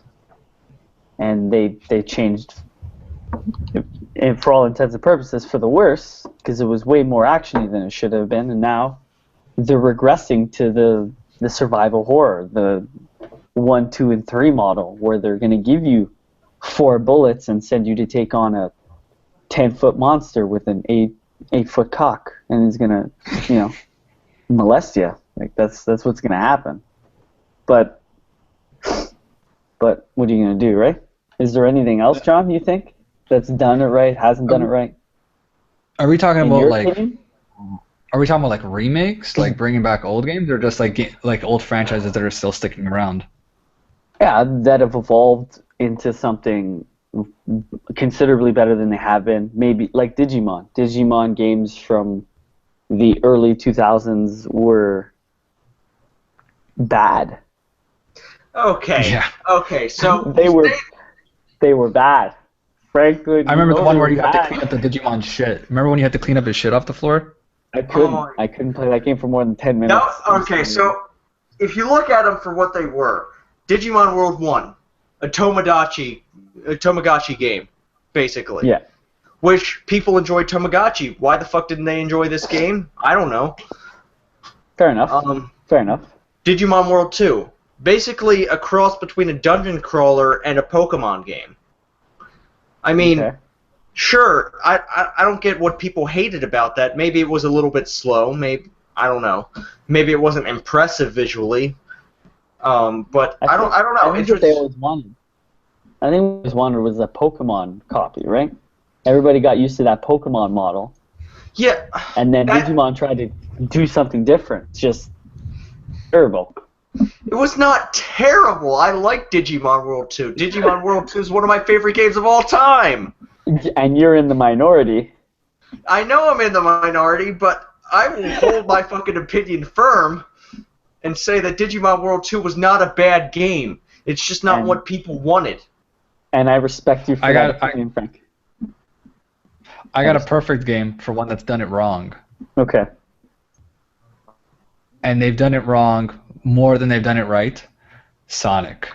and they changed, and for all intents and purposes, for the worse, because it was way more actiony than it should have been, and now they're regressing to the survival horror, the 1, 2, and 3 model, where they're going to give you 4 bullets and send you to take on a 10-foot monster with an 8-foot cock, and he's going to, molest you. Like that's what's going to happen. But what are you going to do, right? Is there anything else, John, you think, that's done it right, hasn't done it right? Are we talking In about your like? opinion? Are we talking about like remakes, like bringing back old games, or just like old franchises that are still sticking around? Yeah, that have evolved into something considerably better than they have been. Maybe like Digimon. Digimon games from the early 2000s were bad. Okay. Yeah. Okay, so They were bad. Franklin, I remember the one where you bad. had to clean up the Digimon shit. Remember when you had to clean up his shit off the floor? I couldn't play that game for more than 10 minutes. No, okay, so if you look at them for what they were, Digimon World 1, a Tamagotchi game, basically. Yeah. Which people enjoy Tamagotchi. Why the fuck didn't they enjoy this game? I don't know. Fair enough. Fair enough. Digimon World 2, basically a cross between a dungeon crawler and a Pokemon game. I mean, Okay. sure, I don't get what people hated about that. Maybe it was a little bit slow. Maybe, I don't know. Maybe it wasn't impressive visually. But I don't know. I think what they always wanted. I think what they always wanted was a Pokemon copy, right? Everybody got used to that Pokemon model. Yeah. And then Digimon tried to do something different. It's just terrible. It was not terrible. I like Digimon World 2. Digimon World 2 is one of my favorite games of all time. And you're in the minority. I know I'm in the minority, but I will hold my fucking opinion firm and say that Digimon World 2 was not a bad game. It's just not what people wanted. And I respect you for that opinion, Frank. I got a perfect game for one that's done it wrong. Okay. And they've done it wrong more than they've done it right. Sonic.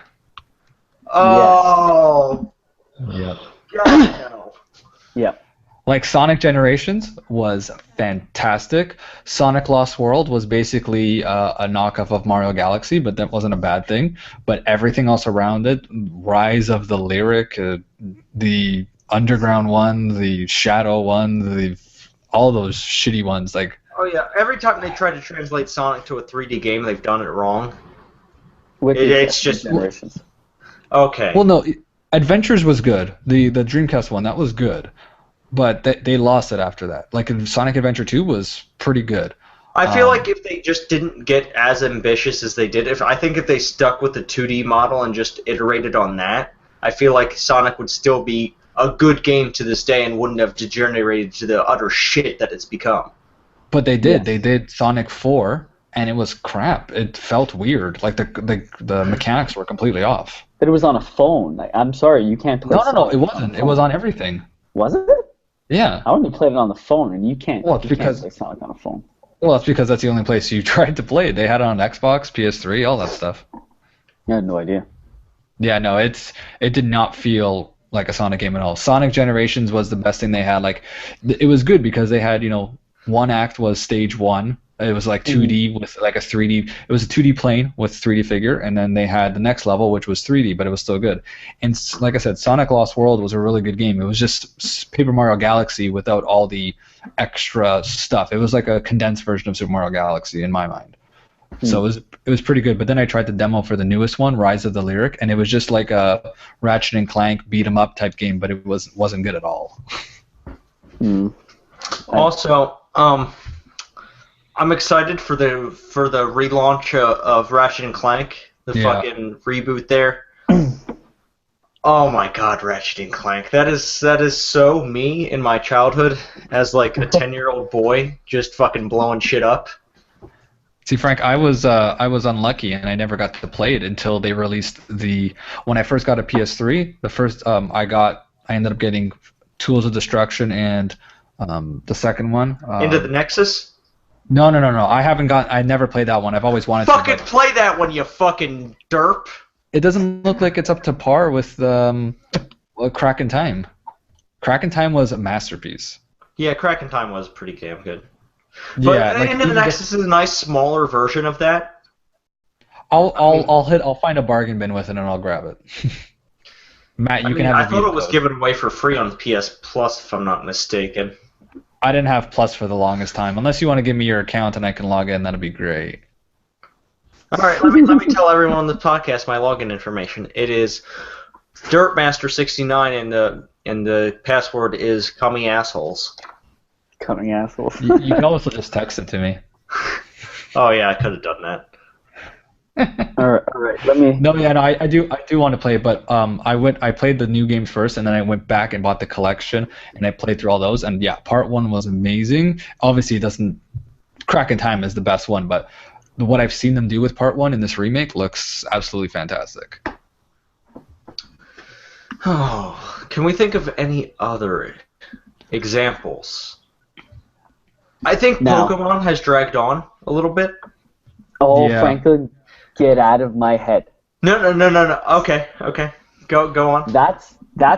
Oh. Yep. God, no. Yeah. Like Sonic Generations was fantastic. Sonic Lost World was basically a knockoff of Mario Galaxy, but that wasn't a bad thing. But everything else around it, Rise of the Lyric, the Underground one, the Shadow one, all those shitty ones, like. Oh yeah, every time they try to translate Sonic to a 3D game, they've done it wrong. It's just Generations. Okay. Well, no, Adventures was good. The Dreamcast one, that was good. But they lost it after that. Like Sonic Adventure 2 was pretty good. I feel like if they just didn't get as ambitious as they did, I think if they stuck with the 2D model and just iterated on that, I feel like Sonic would still be a good game to this day and wouldn't have degenerated to the utter shit that it's become. But they did. Yes. They did Sonic 4, and it was crap. It felt weird. Like the mechanics were completely off. But it was on a phone. Like, I'm sorry, you can't play No, Sonic it on wasn't. a It phone. was on everything. Wasn't it? Yeah. I only played it on the phone, and you can't. Well, it's you because- can't play Sonic on a phone. Well, that's because that's the only place you tried to play it. They had it on Xbox, PS3, all that stuff. I had no idea. Yeah, no, it did not feel like a Sonic game at all. Sonic Generations was the best thing they had. Like, it was good because they had, one act was stage 1. It was like 2D with like a 3D. It was a 2D plane with 3D figure, and then they had the next level, which was 3D, but it was still good. And like I said, Sonic Lost World was a really good game. It was just Paper Mario Galaxy without all the extra stuff. It was like a condensed version of Super Mario Galaxy in my mind. So it was pretty good. But then I tried the demo for the newest one, Rise of the Lyric, and it was just like a Ratchet and Clank beat 'em up type game, but it wasn't good at all. Also, I'm excited for the relaunch of Ratchet and Clank, the Yeah. fucking reboot there. Oh my god, Ratchet and Clank. That is so me in my childhood as like a 10-year-old boy just fucking blowing shit up. See, Frank, I was unlucky and I never got to play it until they released when I first got a PS3. The first I ended up getting Tools of Destruction and the second one. Into the Nexus? No. I never played that one. I've always wanted to. Fucking play that one, you fucking derp. It doesn't look like it's up to par with Crack in Time. Crack in Time was a masterpiece. Yeah, Crack in Time was pretty damn good. But Yeah, Into the Nexus is a nice smaller version of that. I'll find a bargain bin with it and I'll grab it. Matt, you can have. I thought it was given away for free on PS Plus, if I'm not mistaken. I didn't have Plus for the longest time. Unless you want to give me your account and I can log in, that'd be great. All right, let me tell everyone on the podcast my login information. It is Dirtmaster69 and the password is Cummy Assholes. Coming assholes. You can also just text it to me. Oh yeah, I could have done that. all right. Let me. No, I do want to play it, but I played the new games first, and then I went back and bought the collection, and I played through all those, and yeah, part 1 was amazing. Obviously, it doesn't. Crack in Time is the best one, but what I've seen them do with part 1 in this remake looks absolutely fantastic. Oh, can we think of any other examples? I think No. Pokemon has dragged on a little bit. Oh, Yeah. Franklin, get out of my head. No. Okay. Go on. That's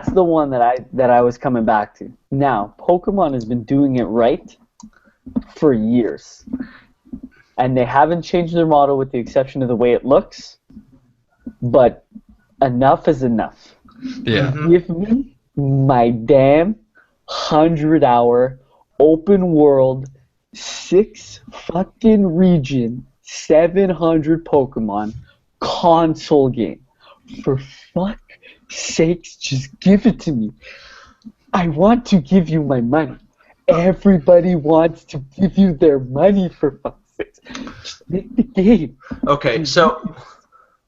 the one that I was coming back to. Now, Pokemon has been doing it right for years. And they haven't changed their model with the exception of the way it looks. But enough is enough. Yeah. Give me my damn 100-hour open world 6 fucking region 700 Pokemon console game. For fuck's sakes, just give it to me. I want to give you my money. Everybody wants to give you their money, for fuck's sake. Just make the game. Okay, so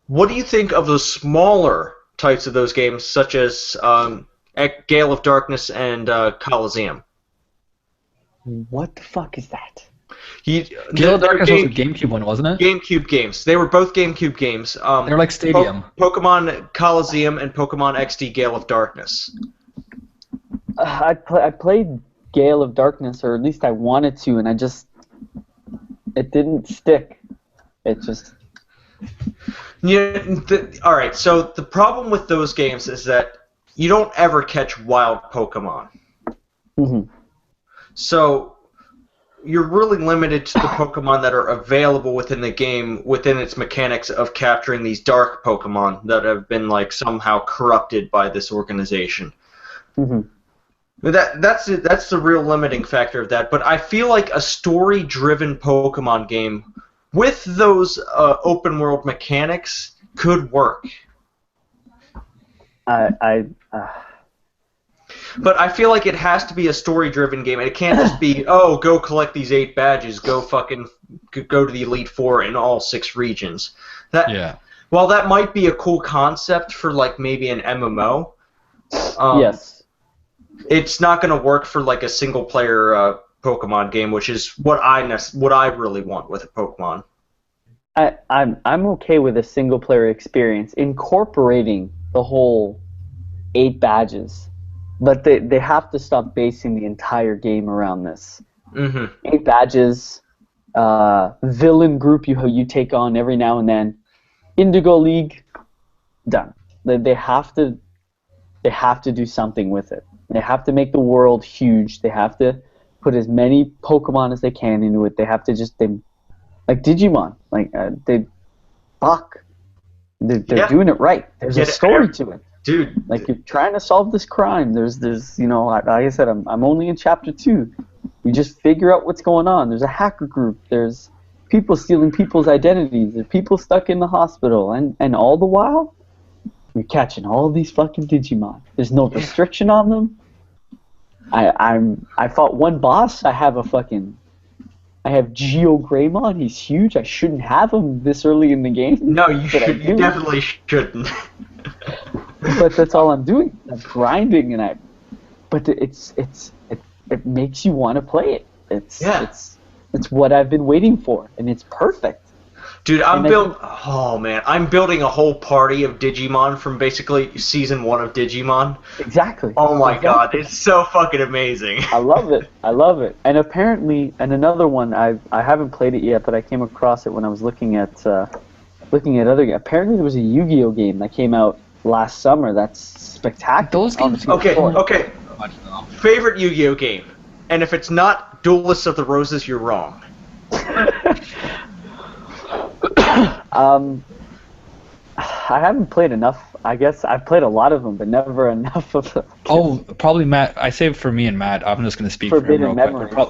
what do you think of the smaller types of those games, such as Gale of Darkness and Coliseum? What the fuck is that? Gale of Darkness was a GameCube one, wasn't it? GameCube games. They were both GameCube games. They're like Stadium. Pokemon Coliseum and Pokemon XD Gale of Darkness. I played Gale of Darkness, or at least I wanted to, and it didn't stick. It just... Yeah. All right. So the problem with those games is that you don't ever catch wild Pokemon. Mm-hmm. So you're really limited to the Pokemon that are available within the game, within its mechanics of capturing these dark Pokemon that have been like somehow corrupted by this organization. Mm-hmm. That's the real limiting factor of that. But I feel like a story-driven Pokemon game with those open world mechanics could work. But I feel like it has to be a story-driven game, and it can't just be, oh, go collect these 8 badges, go to the Elite Four in all 6 regions. While that might be a cool concept for like maybe an MMO, yes, it's not going to work for like a single-player Pokemon game, which is what I really want with a Pokemon. I'm okay with a single-player experience incorporating the whole 8 badges. But they have to stop basing the entire game around this. Mm-hmm. 8 badges, villain group you take on every now and then, Indigo League, done. They have to do something with it. They have to make the world huge. They have to put as many Pokemon as they can into it. They have to like Digimon, they're doing it right. There's a story to it. Dude, like you're trying to solve this crime. There's like I said, I'm only in chapter 2. You just figure out what's going on. There's a hacker group. There's people stealing people's identities. There's people stuck in the hospital, and all the while, you're catching all these fucking Digimon. There's no restriction on them. I fought one boss. I have I have Geo Greymon. He's huge. I shouldn't have him this early in the game. No, you but should. You definitely shouldn't. But that's all I'm doing. I'm grinding, but it makes you want to play it. It's what I've been waiting for, and it's perfect. Dude, I'm building a whole party of Digimon from basically season 1 of Digimon. Exactly. Oh my god, it's so fucking amazing. I love it. And apparently, and another one, I haven't played it yet, but I came across it when I was looking at other games. Apparently there was a Yu-Gi-Oh game that came out last summer that's spectacular. Those games. Okay. Favorite Yu-Gi-Oh game? And if it's not Duelists of the Roses, you're wrong. I haven't played enough. I guess I've played a lot of them, but never enough of them. Oh, probably Matt. I say for me and Matt. I'm just going to speak for him real quick.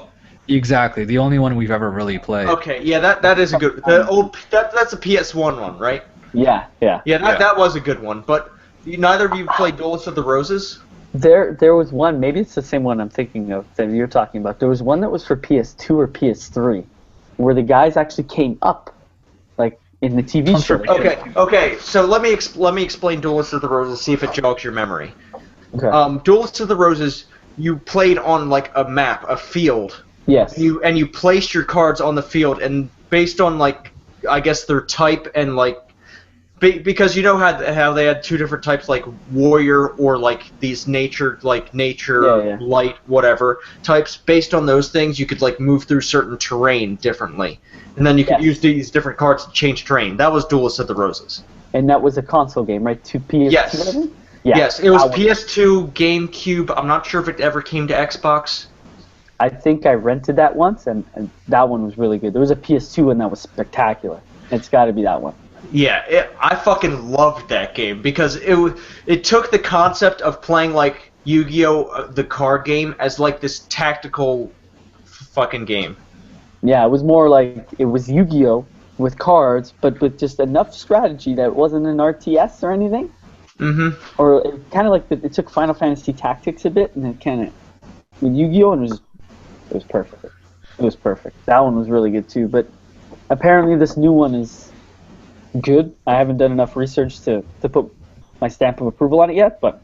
Exactly, the only one we've ever really played. Okay, yeah, that is a good. That's a PS1 one, right? Yeah. That was a good one. But neither of you played Duelists of the Roses? There was one. Maybe it's the same one I'm thinking of that you're talking about. There was one that was for PS2 or PS3, where the guys actually came up, like in the TV show. Okay. So let me explain Duelists of the Roses. See if it jogs your memory. Okay. Duelists of the Roses, you played on like a map, a field. Yes. And you placed your cards on the field, and based on like I guess their type and like because you know how they had 2 different types, like warrior or like these nature light whatever types. Based on those things, you could like move through certain terrain differently, and then you could use these different cards to change terrain. That was Duelists of the Roses. And that was a console game, right? 2 PS2. Yes. Whatever? Yeah. Yes, it was PS2, GameCube. I'm not sure if it ever came to Xbox. I think I rented that once, and that one was really good. There was a PS2 one that was spectacular. It's got to be that one. Yeah, I fucking loved that game because it took the concept of playing like Yu-Gi-Oh! The card game as like this tactical fucking game. Yeah, it was more like it was Yu-Gi-Oh! With cards, but with just enough strategy that it wasn't an RTS or anything. Mm-hmm. Or it kind of like it took Final Fantasy Tactics a bit, and it kind of with Yu-Gi-Oh! And it was perfect. It was perfect. That one was really good too. But apparently this new one is good. I haven't done enough research to put my stamp of approval on it yet, but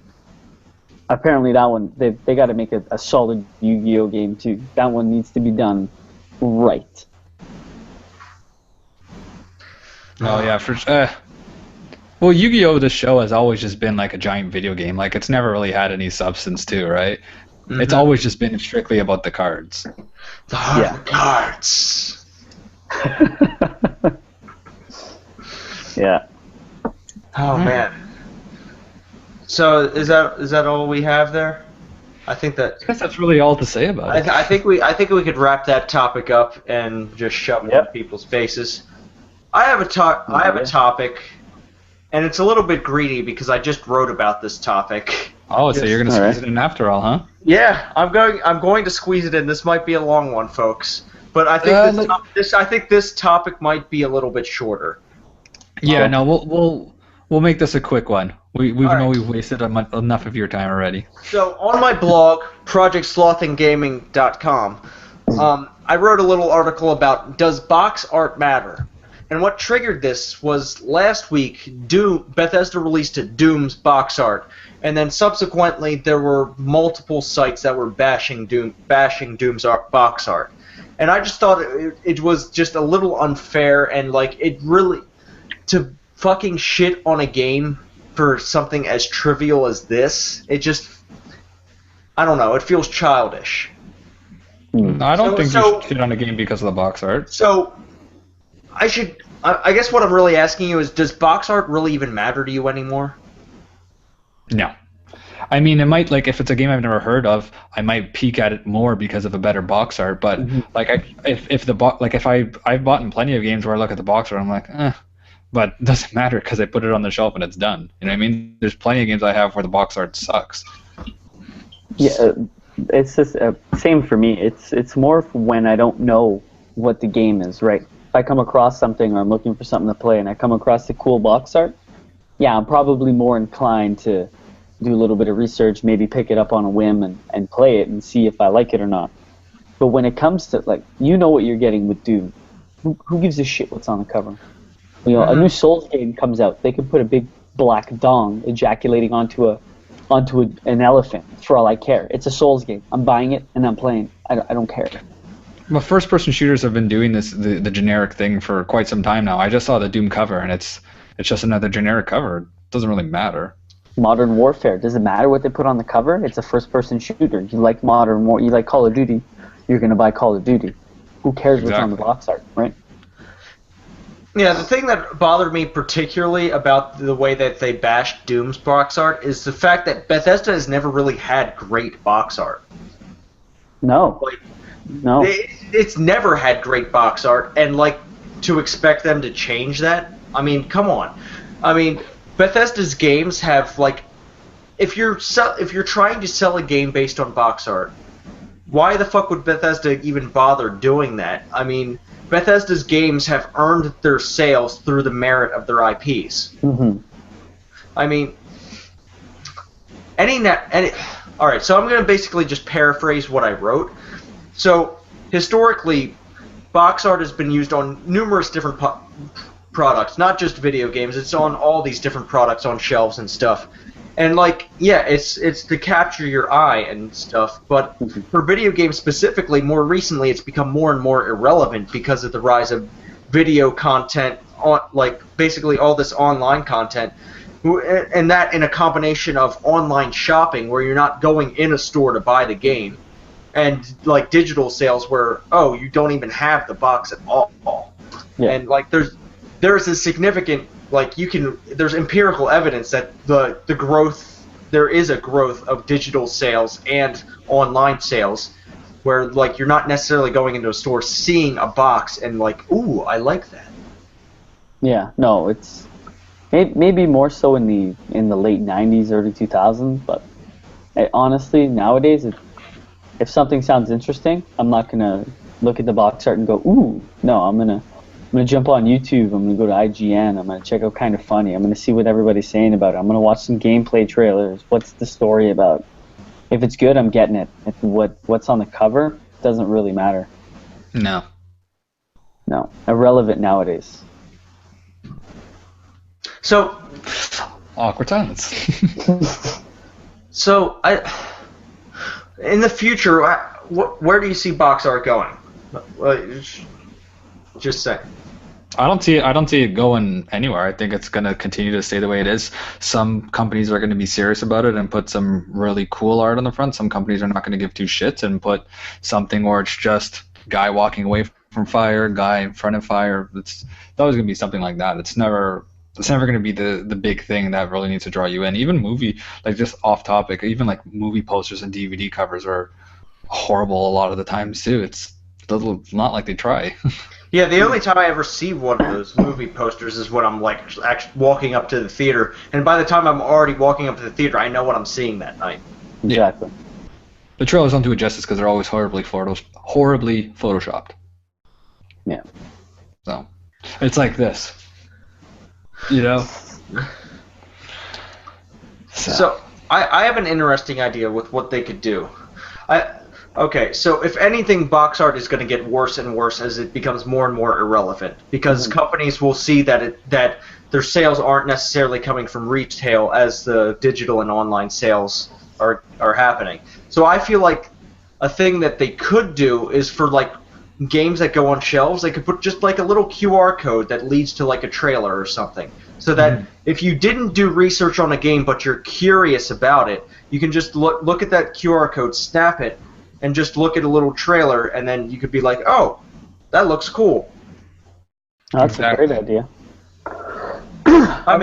apparently that one they got to make a solid Yu-Gi-Oh game too. That one needs to be done right. Oh yeah, well, Yu-Gi-Oh! The show has always just been like a giant video game. Like it's never really had any substance too, right? Mm-hmm. It's always just been strictly about the cards. The heart of cards. Yeah. Oh man. So is that all we have there? I think that. I guess that's really all to say about it. I think we could wrap that topic up and just shove it in people's faces. I have a topic, and it's a little bit greedy because I just wrote about this topic. Oh, so you're gonna squeeze it in after all, huh? Yeah, I'm going to squeeze it in. This might be a long one, folks, but I think this topic might be a little bit shorter. Yeah, no, we'll make this a quick one. We know we've wasted enough of your time already. So on my blog, projectslothinggaming.com, I wrote a little article about does box art matter? And what triggered this was last week, Bethesda released Doom's box art, and then subsequently there were multiple sites that were bashing Doom's box art. And I just thought it was just a little unfair, and like it really to fucking shit on a game for something as trivial as this. It just, I don't know. It feels childish. I don't think you should shit on a game because of the box art. So I guess what I'm really asking you is, does box art really even matter to you anymore? No. I mean, it might, like, if it's a game I've never heard of, I might peek at it more because of a better box art. But like, I've bought in plenty of games where I look at the box art, I'm like, but it doesn't matter because I put it on the shelf and it's done. You know what I mean? There's plenty of games I have where the box art sucks. Yeah, it's just same for me. It's more when I don't know what the game is, right? If I come across something or I'm looking for something to play and I come across the cool box art, yeah, I'm probably more inclined to do a little bit of research, maybe pick it up on a whim and play it and see if I like it or not. But when it comes to, like, you know what you're getting with Doom. Who gives a shit what's on the cover? You know, a new Souls game comes out. They could put a big black dong ejaculating onto an elephant for all I care. It's a Souls game. I'm buying it and I'm playing. I don't care. Well, first-person shooters have been doing this, the generic thing, for quite some time now. I just saw the Doom cover, and it's just another generic cover. It doesn't really matter. Modern Warfare. Does it matter what they put on the cover? It's a first-person shooter. You like you like Call of Duty, you're going to buy Call of Duty. Who cares what's on the box art, right? Yeah, the thing that bothered me particularly about the way that they bashed Doom's box art is the fact that Bethesda has never really had great box art. No. No. It's never had great box art, and like to expect them to change that? I mean, come on. I mean, Bethesda's games have like, if you're trying to sell a game based on box art, why the fuck would Bethesda even bother doing that? I mean, Bethesda's games have earned their sales through the merit of their IPs. Mm-hmm. I mean, all right, so I'm going to basically just paraphrase what I wrote. So, historically, box art has been used on numerous different products, not just video games. It's on all these different products on shelves and stuff. And, like, yeah, it's to capture your eye and stuff, but for video games specifically, more recently, it's become more and more irrelevant because of the rise of video content, like, basically all this online content, and that in a combination of online shopping, where you're not going in a store to buy the game, and, like, digital sales where, oh, you don't even have the box at all. Yeah. And, like, there's a significant, like, there's empirical evidence that there is a growth of digital sales and online sales where, like, you're not necessarily going into a store seeing a box and, like, ooh, I like that. Yeah, no, it's maybe more so in the late 90s, early 2000s, but honestly, nowadays, if something sounds interesting, I'm not going to look at the box art and go, ooh, no, I'm going to jump on YouTube, I'm going to go to IGN, I'm going to check out Kind of Funny, I'm going to see what everybody's saying about it, I'm going to watch some gameplay trailers, what's the story about. If it's good, I'm getting it. If what's on the cover doesn't really matter. No. No. Irrelevant nowadays. So... Awkward silence. So, in the future, where do you see box art going? Just saying. I don't see it going anywhere. I think it's going to continue to stay the way it is. Some companies are going to be serious about it and put some really cool art on the front. Some companies are not going to give two shits and put something where it's just guy walking away from fire, guy in front of fire. It's always going to be something like that. It's never going to be the big thing that really needs to draw you in. Even movie, like, just off topic, even like movie posters and DVD covers are horrible a lot of the times too. It's not like they try. Yeah, the only time I ever see one of those movie posters is when I'm, like, actually walking up to the theater, and by the time I'm already walking up to the theater, I know what I'm seeing that night. Exactly. The trailers don't do it justice because they're always horribly photoshopped. Yeah. So, it's like this. You know? So I have an interesting idea with what they could do. Okay, so if anything, box art is going to get worse and worse as it becomes more and more irrelevant, because companies will see that their sales aren't necessarily coming from retail as the digital and online sales are happening. So I feel like a thing that they could do is for, like, games that go on shelves, they could put just, like, a little QR code that leads to, like, a trailer or something. So that if you didn't do research on a game but you're curious about it, you can just look at that QR code, snap it, and just look at a little trailer, and then you could be like, oh, that looks cool. That's a great idea. I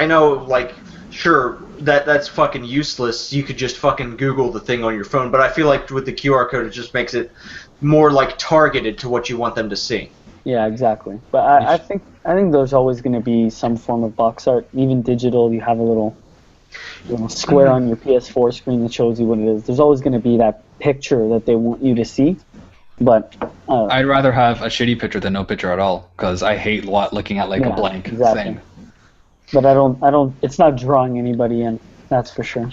know, like, sure, that's fucking useless. You could just fucking Google the thing on your phone, but I feel like with the QR code, it just makes it more, like, targeted to what you want them to see. Yeah, exactly. But I think there's always going to be some form of box art, even digital. You have a little square on your PS4 screen that shows you what it is. There's always going to be that picture that they want you to see. But I'd rather have a shitty picture than no picture at all, because I hate looking at, like, a blank thing. But I don't. It's not drawing anybody in. That's for sure.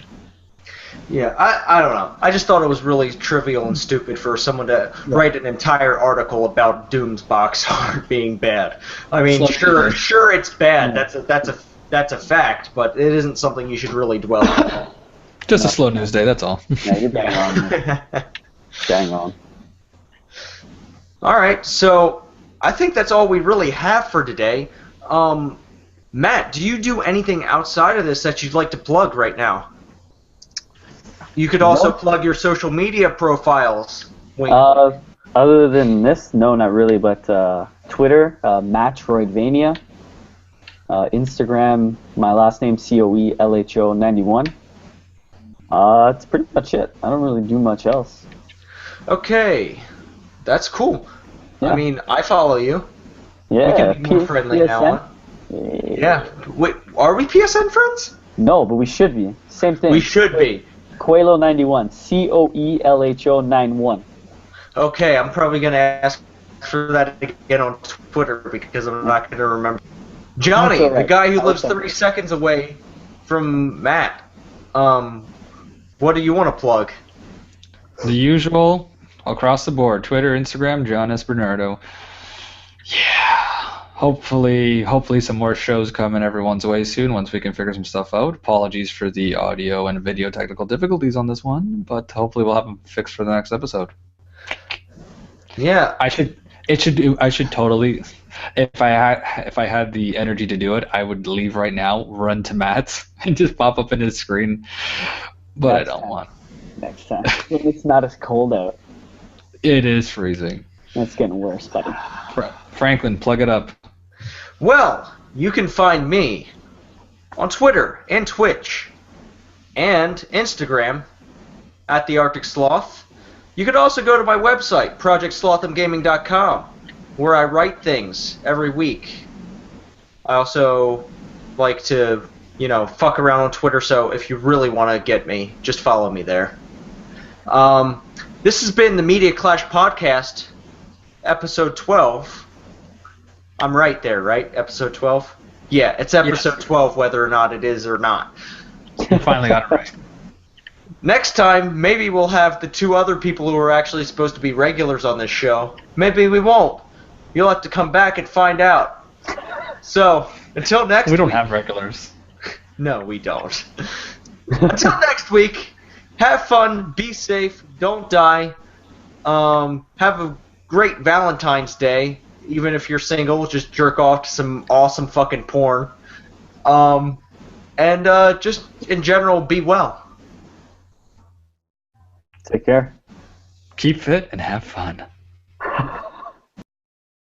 Yeah, I don't know. I just thought it was really trivial and stupid for someone to write an entire article about Doom's box art being bad. I mean, sure it's bad. That's a fact, but it isn't something you should really dwell on. Just a slow news day, that's all. Yeah, you're bang on. Man. Bang on. All right, so I think that's all we really have for today. Matt, do you do anything outside of this that you'd like to plug right now? You could also plug your social media profiles. Other than this, no, not really, but Twitter, Matchroidvania. Instagram, my last name, COELHO91. That's pretty much it. I don't really do much else. Okay, that's cool. Yeah. I mean, I follow you. Yeah. We can be more friendly now on. Yeah. Wait, are we PSN friends? No, but we should be. Same thing. We should be. Coelho91. COELHO91. Okay, I'm probably going to ask for that again on Twitter because I'm not going to remember. Johnny, the guy who lives 30 seconds away from Matt, what do you want to plug? The usual, across the board, Twitter, Instagram, John S. Bernardo. Yeah. Hopefully some more shows coming everyone's way soon once we can figure some stuff out. Apologies for the audio and video technical difficulties on this one, but hopefully we'll have them fixed for the next episode. Yeah. I should totally, if I had the energy to do it, I would leave right now, run to Matt's, and just pop up in his screen. But I don't want. Next time. It's not as cold out. It is freezing. It's getting worse, buddy. Franklin, plug it up. Well, you can find me on Twitter and Twitch and Instagram at the Arctic Sloth. You could also go to my website, projectslothmgaming.com, where I write things every week. I also like to, fuck around on Twitter, so if you really want to get me, just follow me there. This has been the Media Clash Podcast, episode 12. I'm right there, right? Episode 12? Yeah, it's episode 12, whether or not it is or not. You finally got it right. Next time, maybe we'll have the two other people who are actually supposed to be regulars on this show. Maybe we won't. You'll have to come back and find out. So, until next week... We don't have regulars. No, we don't. Until next week, have fun, be safe, don't die. Have a great Valentine's Day. Even if you're single, just jerk off to some awesome fucking porn. And just, in general, be well. Take care. Keep fit and have fun.